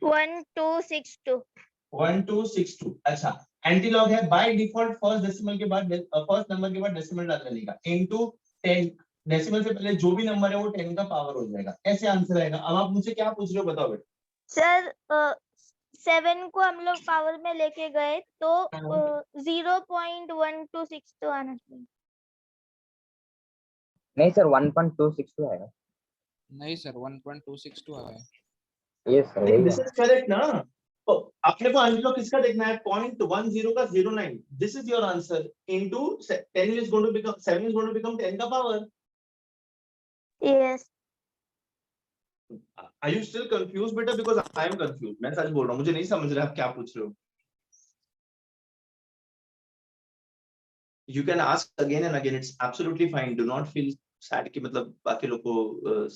1262। 1262। अच्छा एंटीलॉग है, बाय डिफॉल्ट फर्स्ट डेसिमल के बाद फर्स्ट नंबर के बाद डेसिमल डाल देगा इनटू 10, डेसिमल से पहले जो भी नंबर है वो 10 का पावर हो जाएगा, ऐसे आंसर आएगा। अब आप मुझसे क्या पूछ रहे हो बताओ बेटा? सर 7 को हम लोग पावर में लेके गए तो 0.1262 आना चाहिए। नहीं सर 1.262 आएगा। नहीं सर 1.262 आया है। यस सर वही दिस है। इज करेक्ट ना? तो अपने को एंटीलॉग किसका देखना है? 0.10 का 09, this is your answer into 10 is going to become 7 is going to become 10 का power. Yes are you still confuse बेटा? बिकॉज़ आई एम कंफ्यूज, मैं सच बोल रहा हूँ, मुझे नहीं समझ रहा आप क्या पूछ रहे हो। You can ask again and again, it's absolutely fine, do not feel sad कि मतलब बाकी लोग को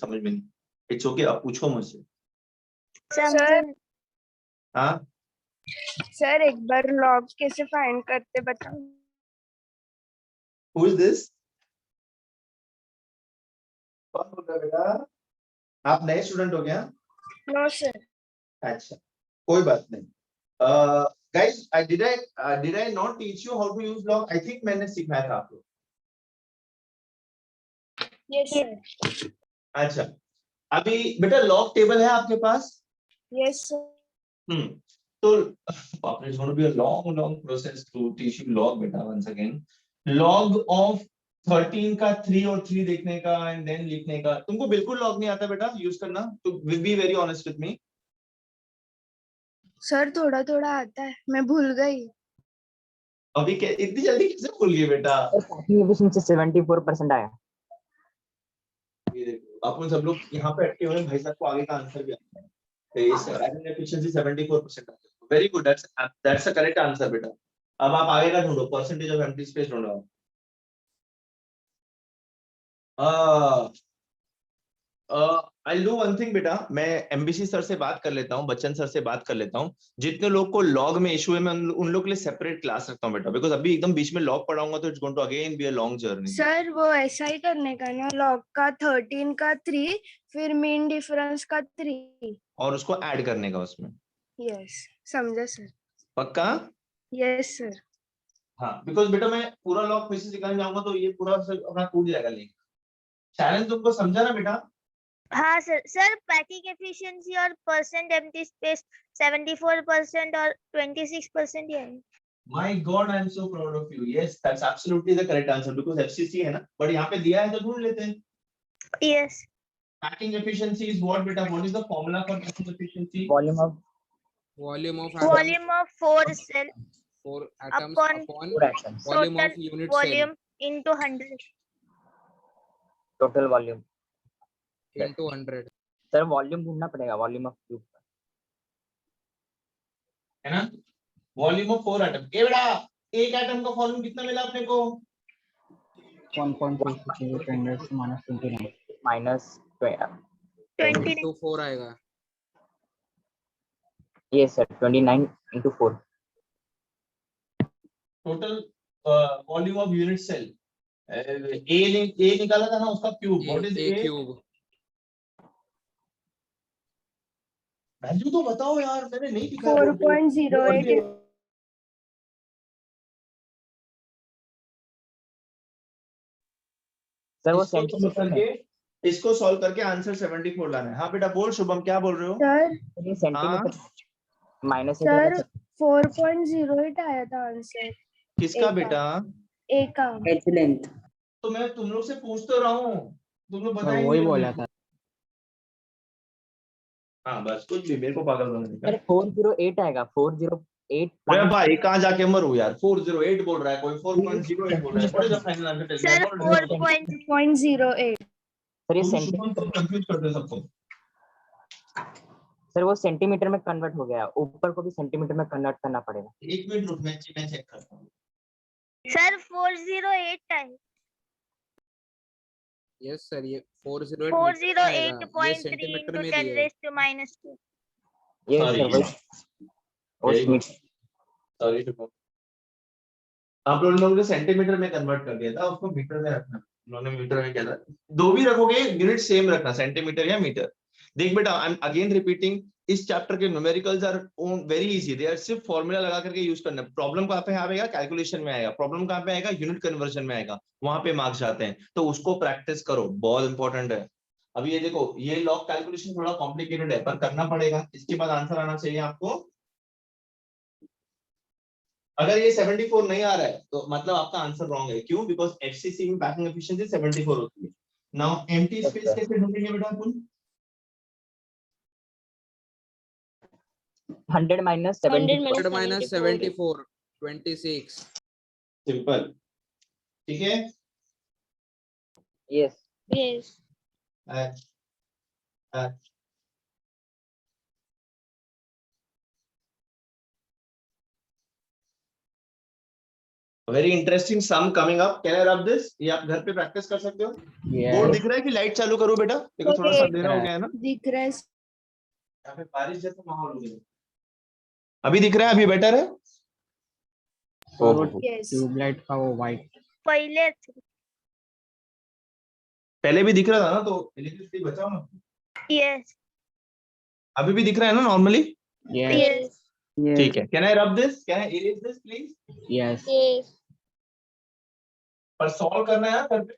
समझ में नहीं, it's okay, आप पूछो मुझसे। सर हाँ सर एक बार लॉग कैसे फाइंड करते बताओ। who is this? कौन बोल रहा है बेटा? आप नए स्टूडेंट हो क्या? No sir. अच्छा कोई बात नहीं। Guys, did I not teach you how to use log? I think मैंने सिखाया था आपको। Yes sir. अच्छा अभी बेटा लॉग टेबल है आपके पास? Yes sir. तो बाप रे, it's going to be a long process to teach you log beta once again. Log of 13 का 3 और 3 देखने का and then लिखने का, तुमको बिल्कुल log नहीं आता बेटा यूज करना? तो be very honest with me. Sir थोड़ा थोड़ा आता है, मैं भूल गई। अभी इतनी जल्दी कैसे भूल गए बेटा? पैकिंग एफिशिएंसी 74% आया। ये देखो अपन सब लोग यहाँ पे अटके हुए हैं, भाई साहब को आगे का आंसर भी आता है। Yes, writing efficiency 74%. Very good. That's a correct answer, बेटा। अब आप आगे का ढूंढो, percentage of empty space ढूंढो। I'll do one thing बेटा, मैं MBC सर से बात कर लेता हूँ, बच्चन सर से बात कर लेता हूँ। जितने लोग को लॉग में इशू है मैं उन लोग के लिए सेपरेट क्लास रखता हूँ बेटा, बिकॉज अभी एकदम बीच में लॉग पढ़ाऊंगा तो it's going to again be a long journey. Sir वो ऐसा ही करने का ना, लॉग का 13 का 3 फिर मीन डिफरेंस का 3 और उसको ऐड करने का उसमें। यस समझा सर। पक्का? Yes sir. हाँ बिकॉज बेटा मैं पूरा लॉग फिर से सिखाने जाऊंगा तो ये पूरा अपना टूट जाएगा लिंक। चैलेंज तुमको समझा ना बेटा? हाँ सर पैकिंग एफिशिएंसी और परसेंट एम्प्टी स्पेस 74% और 26% ही है। My God, I am so proud of you. Yes, that's absolutely the correct answer because FCC है ना, but यहाँ पे दिया है तो ढूंढ लेते हैं। Yes. Packing efficiency is what बेटा? What is the formula for packing efficiency? Volume of Volume of Volume of 4 cell 4 atoms upon upon action volume total of unit volume into 100. Total volume. cell into 100. Sir volume ढूंढना पड़ेगा, वॉल्यूम ऑफ क्यूब। है ना? Volume of 4 atom. ये बेटा एक एटम का वॉल्यूम कितना मिला अपने को? 1.2 माइनस 29. तो 4 आएगा। ये sir 29 into 4। Total volume of unit cell. A निकाला था ना उसका cube. What is A A? cube value तो बताओ यार, मैंने नहीं दिखाया। 4.08 सर वो इसको solve सेंटीमीटर में। इसको सॉल्व करके आंसर 74 लाना है। हाँ बेटा बोल शुभम, क्या बोल रहे हो? सर ये सेंटीमीटर माइनस सर 4.08 आया था आंसर किसका एक बेटा? ए का। एच लेंथ तो मैं तुम लोग से पूछ तो रहा हूँ, तुम लोग बताएंगे वही मेरे बोला को। था हाँ बस कुछ भी, मेरे को पागल बनाने का। सर 408 आएगा 408 अरे भाई कहाँ जाके मरू यार, 408 बोल रहा है कोई, 4.08 बोल रहा है। What is the final answer? Tell sir me. 4.08 sir ये तुम सेंटी शुभम तो कंफ्यूज करते हो सबको। सर वो सेंटीमीटर में कन्वर्ट हो गया, ऊपर को भी सेंटीमीटर में कन्वर्ट करना पड़ेगा। एक मिनट रुक, मैं चेक करता हूँ। सर 408 है। यस सर, ये 408 मीटर में आएगा, ये 408.3 सेंटीमीटर into में 10 दिया है। raised to -2. ये Sorry. सर वही Very good. सॉरी शुभम, आप लोगों ने सेंटीमीटर में कन्वर्ट कर दिया था, उसको मीटर में रखना। उन्होंने मीटर में किया था। दो भी रखोगे यूनिट सेम रखना, सेंटीमीटर या मीटर। देख बेटा, आई एम अगेन रिपीटिंग, इस चैप्टर के numericals are very easy, they are सिर्फ फॉर्मूला लगा करके यूज करना। प्रॉब्लम कहाँ पे आएगा? कैलकुलेशन में आएगा। प्रॉब्लम कहाँ पे आएगा? यूनिट कन्वर्जन में आएगा, वहां पे मार्क्स जाते हैं। तो उसको प्रैक्टिस करो, बहुत इंपॉर्टेंट है। अभी ये देखो, ये लॉग कैलकुलेशन थोड़ा कॉम्प्लिकेटेड है, पर करना पड़ेगा। इसके बाद आंसर आना चाहिए आपको। अगर ये 74 नहीं आ रहा है तो मतलब आपका आंसर रॉन्ग है। क्यों? बिकॉज एफसीसी में पैकिंग एफिशिएंसी 74 होती है। नाउ एम्प्टी स्पेस कैसे ढूंढेंगे बेटा अपन? 100 minus 74 100 minus 74 26 सिंपल, ठीक है। Yes Yes. Very interesting sum coming up. Can I rub this? ये आप घर पे प्रैक्टिस कर सकते हो। बोर्ड दिख रहा है कि लाइट चालू करूं बेटा? देखो थोड़ा सा अंधेरा हो गया है ना, दिख रहा है। यहाँ पे बारिश जैसा माहौल हो गया। अभी दिख रहा है? अभी बेटर है? यस ट्यूबलाइट का वो वाइट पहले पहले भी दिख रहा था ना, तो इलेक्ट्रिसिटी बचाओ ना। yes. अभी भी दिख रहा है ना नॉर्मली? Yes. ठीक है। Can I rub this? Can I erase this please? Yes Yes. पर सॉल्व करना है घर पे।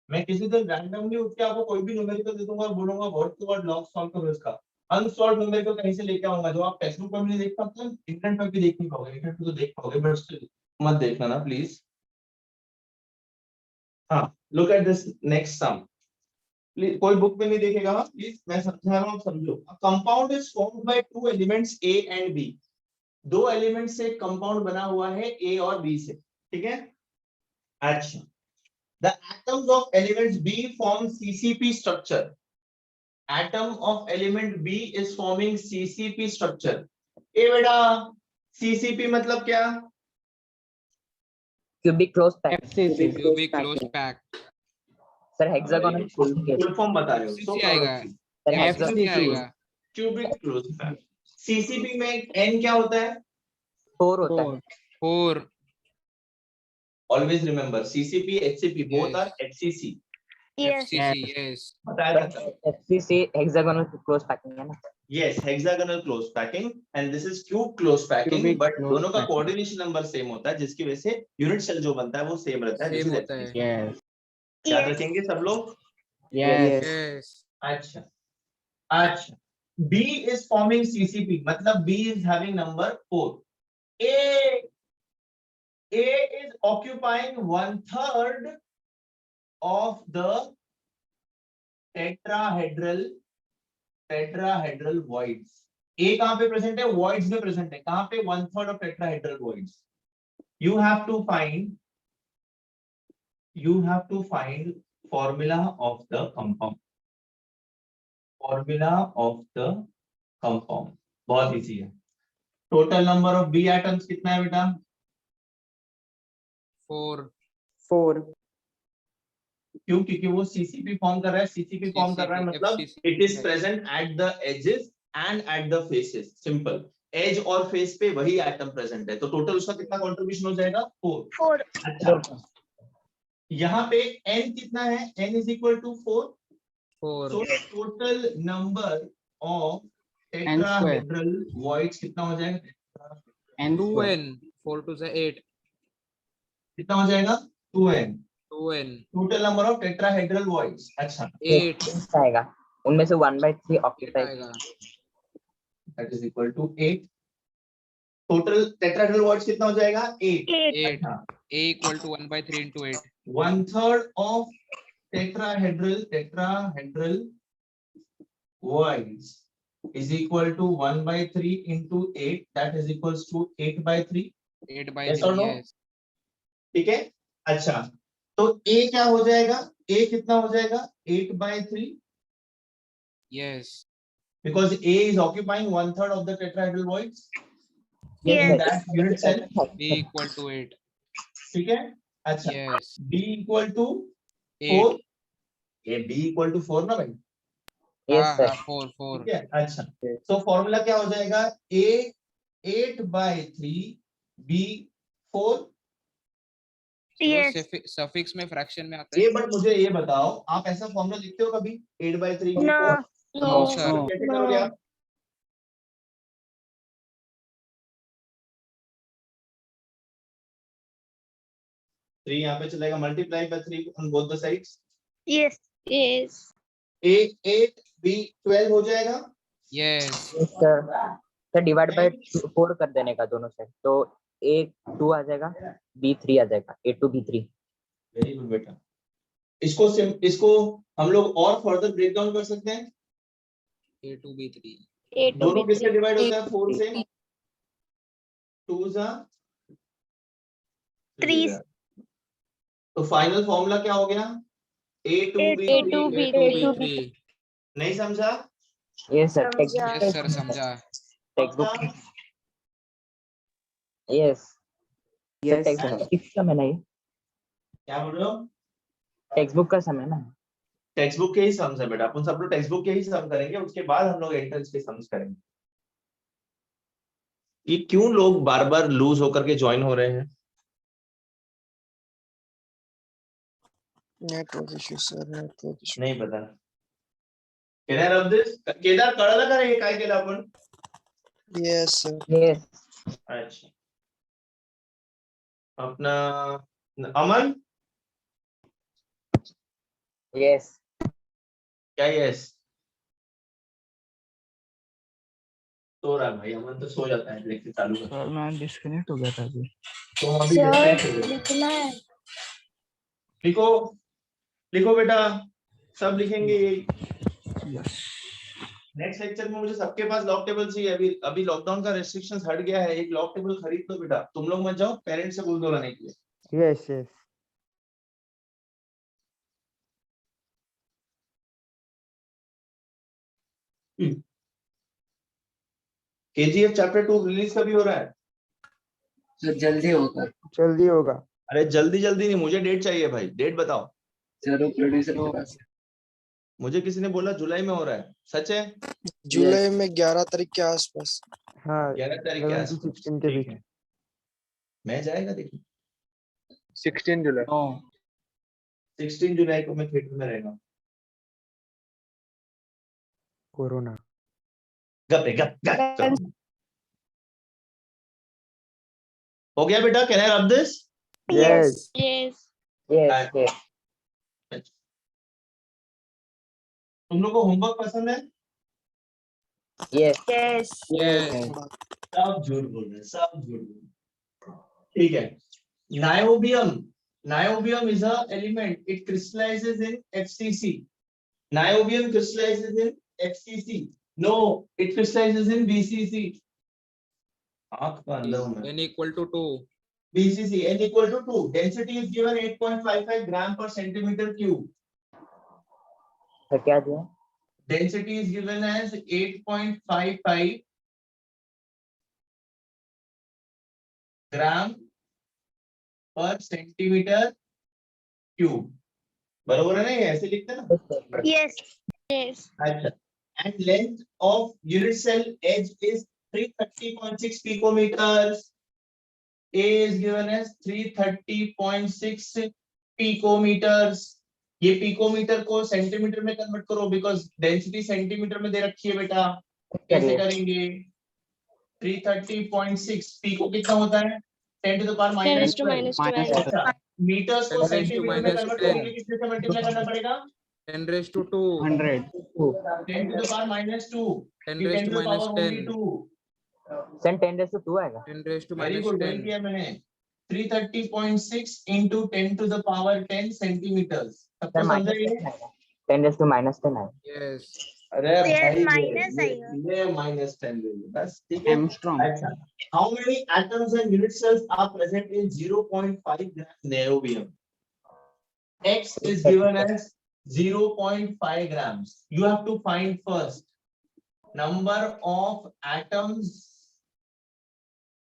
मैं किसी दिन रैंडमली उठ के आपको कोई भी न्यूमेरिकल दे दूंगा और बोलूंगा word to word log solve करो इसका। अनसॉल्व न्यूमेरिकल कहीं से लेके आऊंगा जो आप टेक्स्ट बुक में भी नहीं देख पाते, इंटरनेट पर भी देख नहीं पाओगे। इंटरनेट पर तो देख पाओगे बट स्टिल मत देखना ना प्लीज। हाँ, look at this next sum please. कोई बुक में नहीं देखेगा हाँ प्लीज, मैं समझा रहा हूँ, समझो। Compound is formed by two elements A and B. दो एलिमेंट से कंपाउंड बना हुआ है ए और बी से, ठीक है। अच्छा, the atoms of element B form CCP structure. Atom of element B is forming CCP structure. ए बेटा CCP मतलब क्या? Cubic close pack cubic close pack sir hexagonal full form बता रहे हो। So FCC आएगा, सर FCC आएगा। cubic close pack. CCP में N क्या होता है? 4 होता है 4 Always remember CCP HCP both Yes. are HCC. Yes. FCC yes बताया जाता है। एफसीसी हेक्सागोनल क्लोज पैकिंग है ना। Yes, hexagonal close packing and this is cube close packing, Cubic but close दोनों का packing. कोऑर्डिनेशन नंबर सेम होता है, जिसकी वजह से यूनिट सेल जो बनता है वो सेम रहता है। सेम This is होता है। FCC. यस याद Yes. रखेंगे सब लोग। यस yes अच्छा अच्छा, B is forming CCP मतलब B is having number 4. A is occupying 1/3 of the tetrahedral voids. A कहाँ पे प्रेजेंट है? voids में प्रेजेंट है। कहाँ पे? 1/3 of tetrahedral voids. You have to find formula of the compound. Formula of the compound बहुत इजी है। Total number of B atoms कितना है बेटा? 4 क्यों? क्योंकि वो सीसीपी फॉर्म कर रहा है। सीसीपी फॉर्म कर रहा है मतलब FCC it is present at the edges and at the faces. Simple, edge और फेस पे वही एटम प्रेजेंट है, तो टोटल उसका कितना कंट्रीब्यूशन हो जाएगा? 4। 4. अच्छा, यहाँ पे n कितना है? n is equal to 4। 4 so total number of tetrahedral voids कितना हो जाएगा? 2n 4 to the 8 कितना हो जाएगा? 2n। 2n total number of tetrahedral voids. अच्छा, 8 आएगा, उनमें से 1/3 8 ऑक्यूपाई आएगा। that is equal to 8 total tetrahedral voids कितना हो जाएगा 8 8 a equal to 1/3 into 8 1/3 of tetrahedral voids is equal to 1/3 into 8, that is equals to 8/3. 8/3 Yes or no? yes ठीक है, अच्छा तो a क्या हो जाएगा, a कितना हो जाएगा 8/3 yes because a is occupying 1/3 of the tetrahedral voids Yes, in sir. that unit cell. b equal to 8 ठीक है, अच्छा yes b equal to 8 4, a b equal to 4 ना भाई, Yes, sir. 4 4 ठीक है, अच्छा तो फॉर्मूला क्या हो जाएगा a 8/3 b 4. Yes. सफिक्स में फ्रैक्शन में आता ये है बट मुझे ये बताओ, आप ऐसा फॉर्मूला लिखते हो कभी 8/3 की No. 4? नो सर कैसे करोगे आप? थ्री यहाँ पे चलेगा, multiply by 3 on both the sides, Yes. Yes. a 8 b 12 हो जाएगा. yes Yes, sir. Sir divide by 4 कर देने का दोनों साइड, तो a 2 आ जाएगा, b 3 आ जाएगा, a2 b 3. वेरी गुड बेटा. इसको हम लोग और फर्दर ब्रेक डाउन कर सकते हैं. a2 b3 A2 दोनों B3. किससे डिवाइड होता है 4 से? 2 जा 3. तो फाइनल फॉर्मूला क्या हो गया a2 b3. A2 B3. b3 नहीं समझा? Yes, sir. समझा. yes सर समझा Textbook. Yes. Sir, textbook किस समय नहीं? क्या बोल रहे हो? टेक्स्ट का समय ना. टेक्स्ट बुक के ही सम्स है बेटा, अपन सब लोग टेक्स्ट बुक के ही सम करेंगे, उसके बाद हम लोग एंट्रेंस के सम्स करेंगे. ये क्यों लोग बार बार लूज होकर के ज्वाइन हो रहे हैं? Network issue sir, network issue. नहीं पता. केदार अब दिस केदार कळलं का रे हे काय केलं आपण? Yes sir. Yes. अच्छा अपना अमन Yes. क्या यस सो रहा है भाई, अमन तो सो जाता है लेक्चर चालू कर. सर मैं डिस्कनेक्ट हो गया था अभी. तो अभी सर disconnect हो गए. लिखना है. लिखो लिखो बेटा, सब लिखेंगे. नेक्स्ट लेक्चर में मुझे सबके पास लॉक टेबल चाहिए. अभी लॉकडाउन का रेस्ट्रिक्शंस हट गया है, एक लॉक टेबल खरीद लो बेटा. तुम लोग मत जाओ, पेरेंट्स से बोल दो लाने के लिए. Yes yes. KGF chapter 2 release कभी हो रहा है? सर जल्दी होगा. जल्दी होगा. अरे जल्दी जल्दी नहीं, मुझे डेट चाहिए भाई. डेट बताओ. सर प्रोड्यूसर के पास. मुझे किसी ने बोला जुलाई में हो रहा है, सच है? जुलाई में 11 तारीख के आसपास. हाँ 11 तारीख के 11 आसपास. to 16 के ठीक बीच. है. मैं जाएगा देखिए. 16 जुलाई. 16 जुलाई को मैं थिएटर में रहेगा. कोरोना. गप रे गप गप. हो गया बेटा, can I rub this? Yes. Yes. Yes. Yes. तुम लोग को होमवर्क पसंद है? Yes. Yes. yes सब झूठ बोल रहे हैं, सब झूठ बोल रहे हैं. ठीक है. Niobium is a element. It crystallizes in FCC. Niobium crystallizes in FCC. No, it crystallizes in BCC. आँख का अंदर हूँ मैं. n equal to 2 BCC n equal to 2. Density is given 8.55 gram per centimeter cube. Sir क्या दिया? Density is given as 8.55 gram per centimeter cube. बराबर है ना, ये ऐसे लिखते हैं ना. Yes. Yes. अच्छा. And length of unit cell edge is 330.6 picometers. A is given as 330.6 picometers. ये पिकोमीटर को सेंटीमीटर में कन्वर्ट करो, बिकॉज डेंसिटी सेंटीमीटर में दे रखी है बेटा. कैसे करेंगे? 330.6 पिको कितना होता है? 10 to the power 10⁻². मीटर्स को 10⁻². सेंटीमीटर में कन्वर्ट करोगे किससे से मल्टीप्लाई करना पड़ेगा? 10⁻². 100. 10 to the power -2. 10⁻⁻10. 2. सर 10⁻² आएगा। 10 raised to very minus good, 10. किया मैंने। 330.6 into 10 to the power 10 centimetres. सबको सर समझा ये? -10 आएगा, 10⁻10 आएगा। Yes. अरे Yes, भाई minus आएगा। ये -10 ले लो बस, ठीक है। Armstrong. अच्छा, how many atoms and unit cells are present in 0.5 gram niobium? X is given as 0.5 grams. You have to find first number of atoms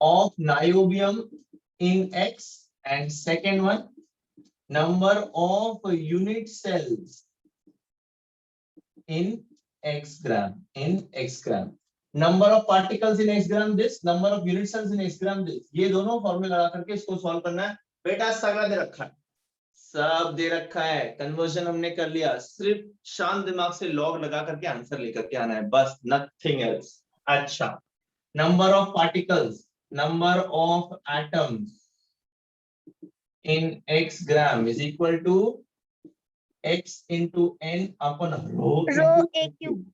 of niobium in X, and second one number of unit cells in X gram, number of particles in X gram this, number of unit cells in X gram this। ये दोनों फॉर्मूला लगा करके इसको सॉल्व करना है बेटा। सगला दे रखा है, सब दे रखा है, कन्वर्जन हमने कर लिया, सिर्फ शांत दिमाग से लॉग लगा करके आंसर लेकर के आना है बस, नथिंग एल्स। अच्छा, number of particles, number of atoms in X gram is equal to X into N upon rho Rho into A Q। cube।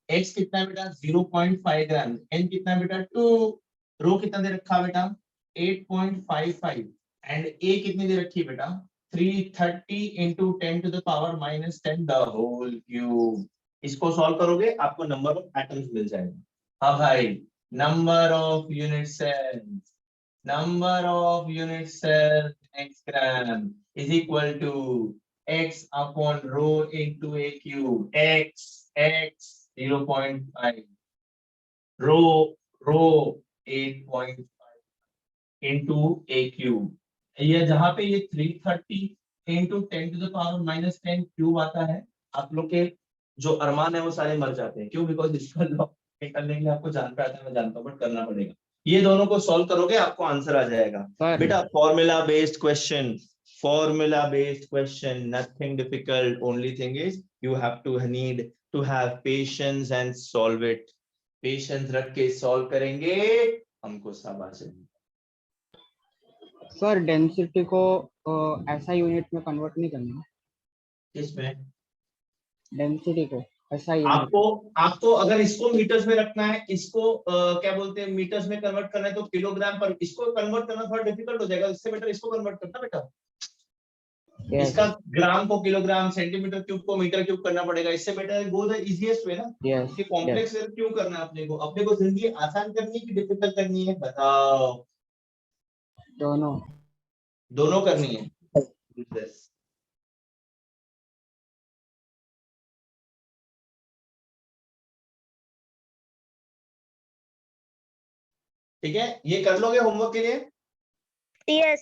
X कितना बेटा 0.5 ग्राम, N कितना बेटा 2, रो कितना दे रखा बेटा 8.55, एंड A कितनी दे रखी बेटा 330 into 10 to the power -10 the whole cube। इसको सॉल्व करोगे आपको नंबर ऑफ एटम्स मिल जाएगा। हाँ भाई, number of unit cells, number of unit cells X gram is equal to X upon rho into A cube। X 0.5, rho 8.5 into A cube। ये जहां पे ये 330 into 10 to the power -10 cube आता है, आप लोग के जो अरमान है वो सारे मर जाते हैं। क्यों? बिकॉज इसका लॉग निकालने के लिए आपको जानता है, मैं जानता हूँ, बट करना पड़ेगा। ये दोनों को सॉल्व करोगे आपको आंसर आ जाएगा बेटा। Formula based question, nothing difficult, only thing is you have to need to have patience and solve it. Patience रख के सॉल्व करेंगे, हमको सब आ जाएगा। सर डेंसिटी को ऐसा यूनिट में कन्वर्ट नहीं करना, किसमें? डेंसिटी को ऐसा यूनिट। आपको अगर इसको मीटर्स में रखना है, इसको क्या बोलते हैं मीटर्स में कन्वर्ट करना है तो किलोग्राम पर, इसको कन्वर्ट करना थोड़ा डिफिकल्ट हो जाएगा, इससे बेटर इसको कन्वर्ट करना बेटा। इसका ग्राम को किलोग्राम, सेंटीमीटर क्यूब को मीटर क्यूब करना पड़ेगा, इससे better go the easiest way ना। कि कॉम्प्लेक्स क्यों करना है अपने को जिंदगी आसान करनी है कि डिफिकल्ट करनी है, बताओ। दोनों करनी है। ठीक है, ये कर लोगे होमवर्क के लिए? Yes।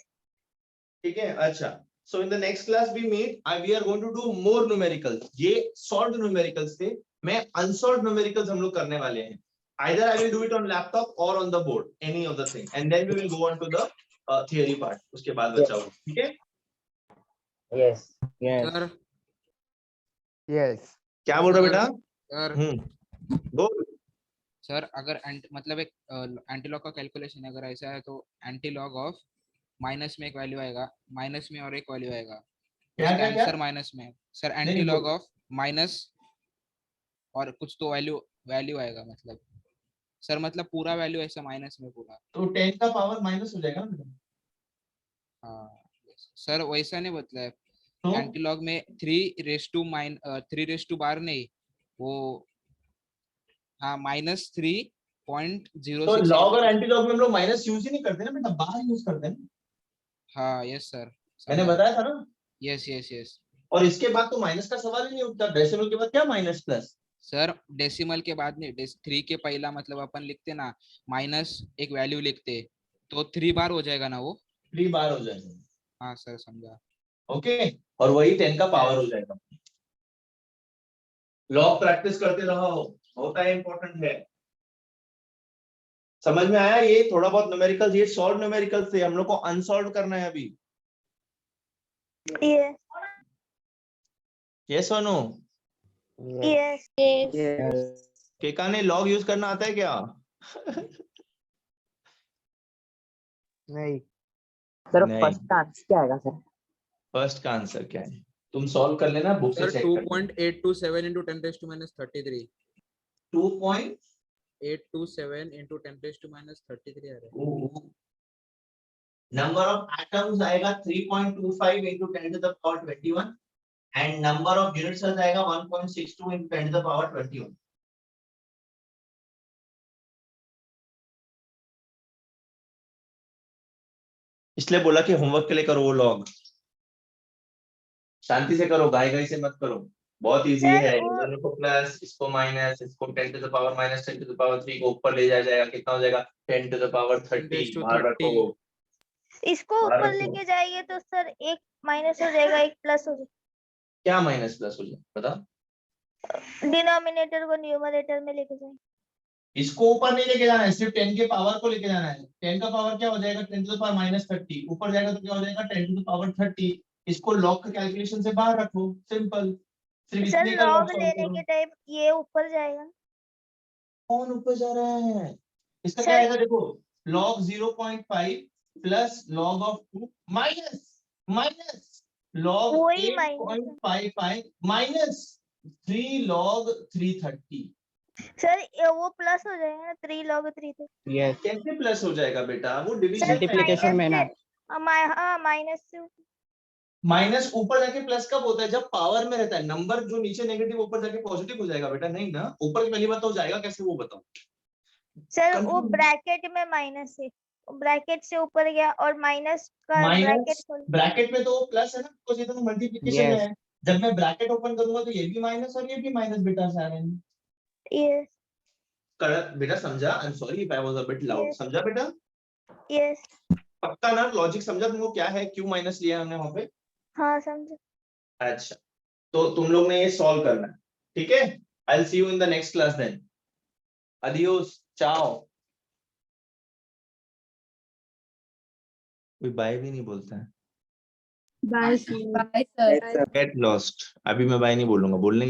ठीक है, अच्छा। So in the next class we meet, we are going to do more numericals। ये solved numericals थे, मैं unsolved numericals हम लोग करने वाले हैं। Either I will do it on laptop or on the board, any of the thing, and then we will go on to the theory part। उसके बाद बचाओ, ठीक है? Yes। Sir, Yes। क्या बोल रहे हो बेटा? सर बोल। सर अगर मतलब एक एंटी लॉग का कैलकुलेशन अगर ऐसा है तो एंटी लॉग ऑफ माइनस में एक वैल्यू आएगा, माइनस में और एक वैल्यू आएगा, क्या आंसर माइनस में। Sir anti log of minus और कुछ तो वैल्यू आएगा, मतलब सर मतलब पूरा वैल्यू ऐसा माइनस में पूरा, तो 10 का पावर माइनस हो जाएगा ना। हाँ सर वैसा नहीं बतलाया। तो एंटी लॉग में 3 बार नहीं, वो हाँ -3.06। तो लॉग और एंटी लॉग में हम लोग माइनस यूज ही नहीं करते ना बेटा, बार यूज करते हैं। हाँ यस सर, मैंने बताया था ना। यस। और इसके बाद तो माइनस का सवाल ही नहीं उठता, डेसिमल के बाद क्या माइनस प्लस। सर डेसिमल के बाद नहीं, 3 के पहला मतलब अपन लिखते ना माइनस एक वैल्यू लिखते तो 3 बार हो जाएगा ना, वो 3 बार हो जाएगा। हाँ सर समझा। ओके, और वही 10 का पावर हो जाएगा। लॉग प्रैक्टिस करते रहो, होता है, इंपॉर्टेंट है। समझ में आया? ये थोड़ा बहुत न्यूमेरिकल्स, ये सॉल्व न्यूमेरिकल्स थे, हम लोग को अनसॉल्व करना है अभी। Yes। यस और नो? Yes। केका ने लॉग यूज करना आता है क्या? नहीं सर नहीं। फर्स्ट का आंसर क्या आएगा सर? फर्स्ट का आंसर क्या है तुम सॉल्व कर लेना, बुक से सर चेक कर लेना। 2.827 into 10⁻³ 33। 2.827 827 into 10 raised to minus 33 आ रहा है। नंबर ऑफ एटम्स आएगा 3.25 into 10 to the power 21 and number of units आ जाएगा 1.62 into 10 to the power 21। इसलिए बोला कि होमवर्क के लिए करो वो लॉग, शांति से करो, गाय गाय से मत करो, बहुत इजी सर, है। वो- दोनों को प्लस, इसको माइनस, इसको 10 to the power minus 10 to the power 3 को ऊपर ले जाया जाएगा, कितना हो जाएगा 10 to the power 30 10 to बाहर 30। रखो। इसको बाहर ऊपर रखो। लेके जाइए तो सर एक माइनस हो जाएगा, एक प्लस हो क्या माइनस प्लस हो जाए बता? जाएगा। डिनोमिनेटर को न्यूमरेटर में लेके जाइए। इसको ऊपर नहीं लेके जाना है, सिर्फ 10 के पावर को लेके जाना है। 10 का पावर क्या हो जाएगा 10 to the power minus 30, ऊपर जाएगा तो क्या हो जाएगा 10 to the power 30। इसको लॉग का कैलकुलेशन से बाहर रखो, सिंपल। सिर्फ सर इतने का लॉग लॉग सॉल्व लेने करो। के टाइम ये ऊपर जाएगा। कौन ऊपर जा रहा है? इसका सर- क्या आएगा देखो, log 0.5 plus log of 2 minus log वही minus है। 8.55 माइनस 3 log 330। सर ये वो प्लस हो जाएगा ना, 3 log 3 तो। यस कैसे प्लस हो जाएगा बेटा? वो सर डिवीजन Multiplication में ना। हाँ माइनस से माइनस ऊपर जाके प्लस कब होता है? जब पावर में रहता है। नंबर जो नीचे नेगेटिव ऊपर जाके पॉजिटिव हो जाएगा बेटा, नहीं ना? ऊपर की पहली बात तो हो जाएगा कैसे वो बताओ। सर वो Confused? ब्रैकेट में माइनस है, ब्रैकेट से ऊपर गया और माइनस का ब्रैकेट माइनस खोल। ब्रैकेट में तो प्लस है ना, बिकॉज़ ये तो मल्टीप्लिकेशन Yes. है। जब मैं ब्रैकेट ओपन करूंगा तो ये भी माइनस और ये भी माइनस बेटा सारे। यस बेटा समझा? I am sorry if I was a bit loud. Yes. समझा बेटा? यस पक्का ना? लॉजिक समझा तुमको क्या है, क्यों माइनस लिया हमने वहां पे? हाँ समझे। अच्छा, तो तुम लोग ने ये सॉल्व करना है, ठीक है? I will see you in the next class then. Adios, ciao. कोई बाय भी नहीं बोलता है। Bye sir. Get lost. अभी मैं बाय नहीं बोलूंगा, बोलने के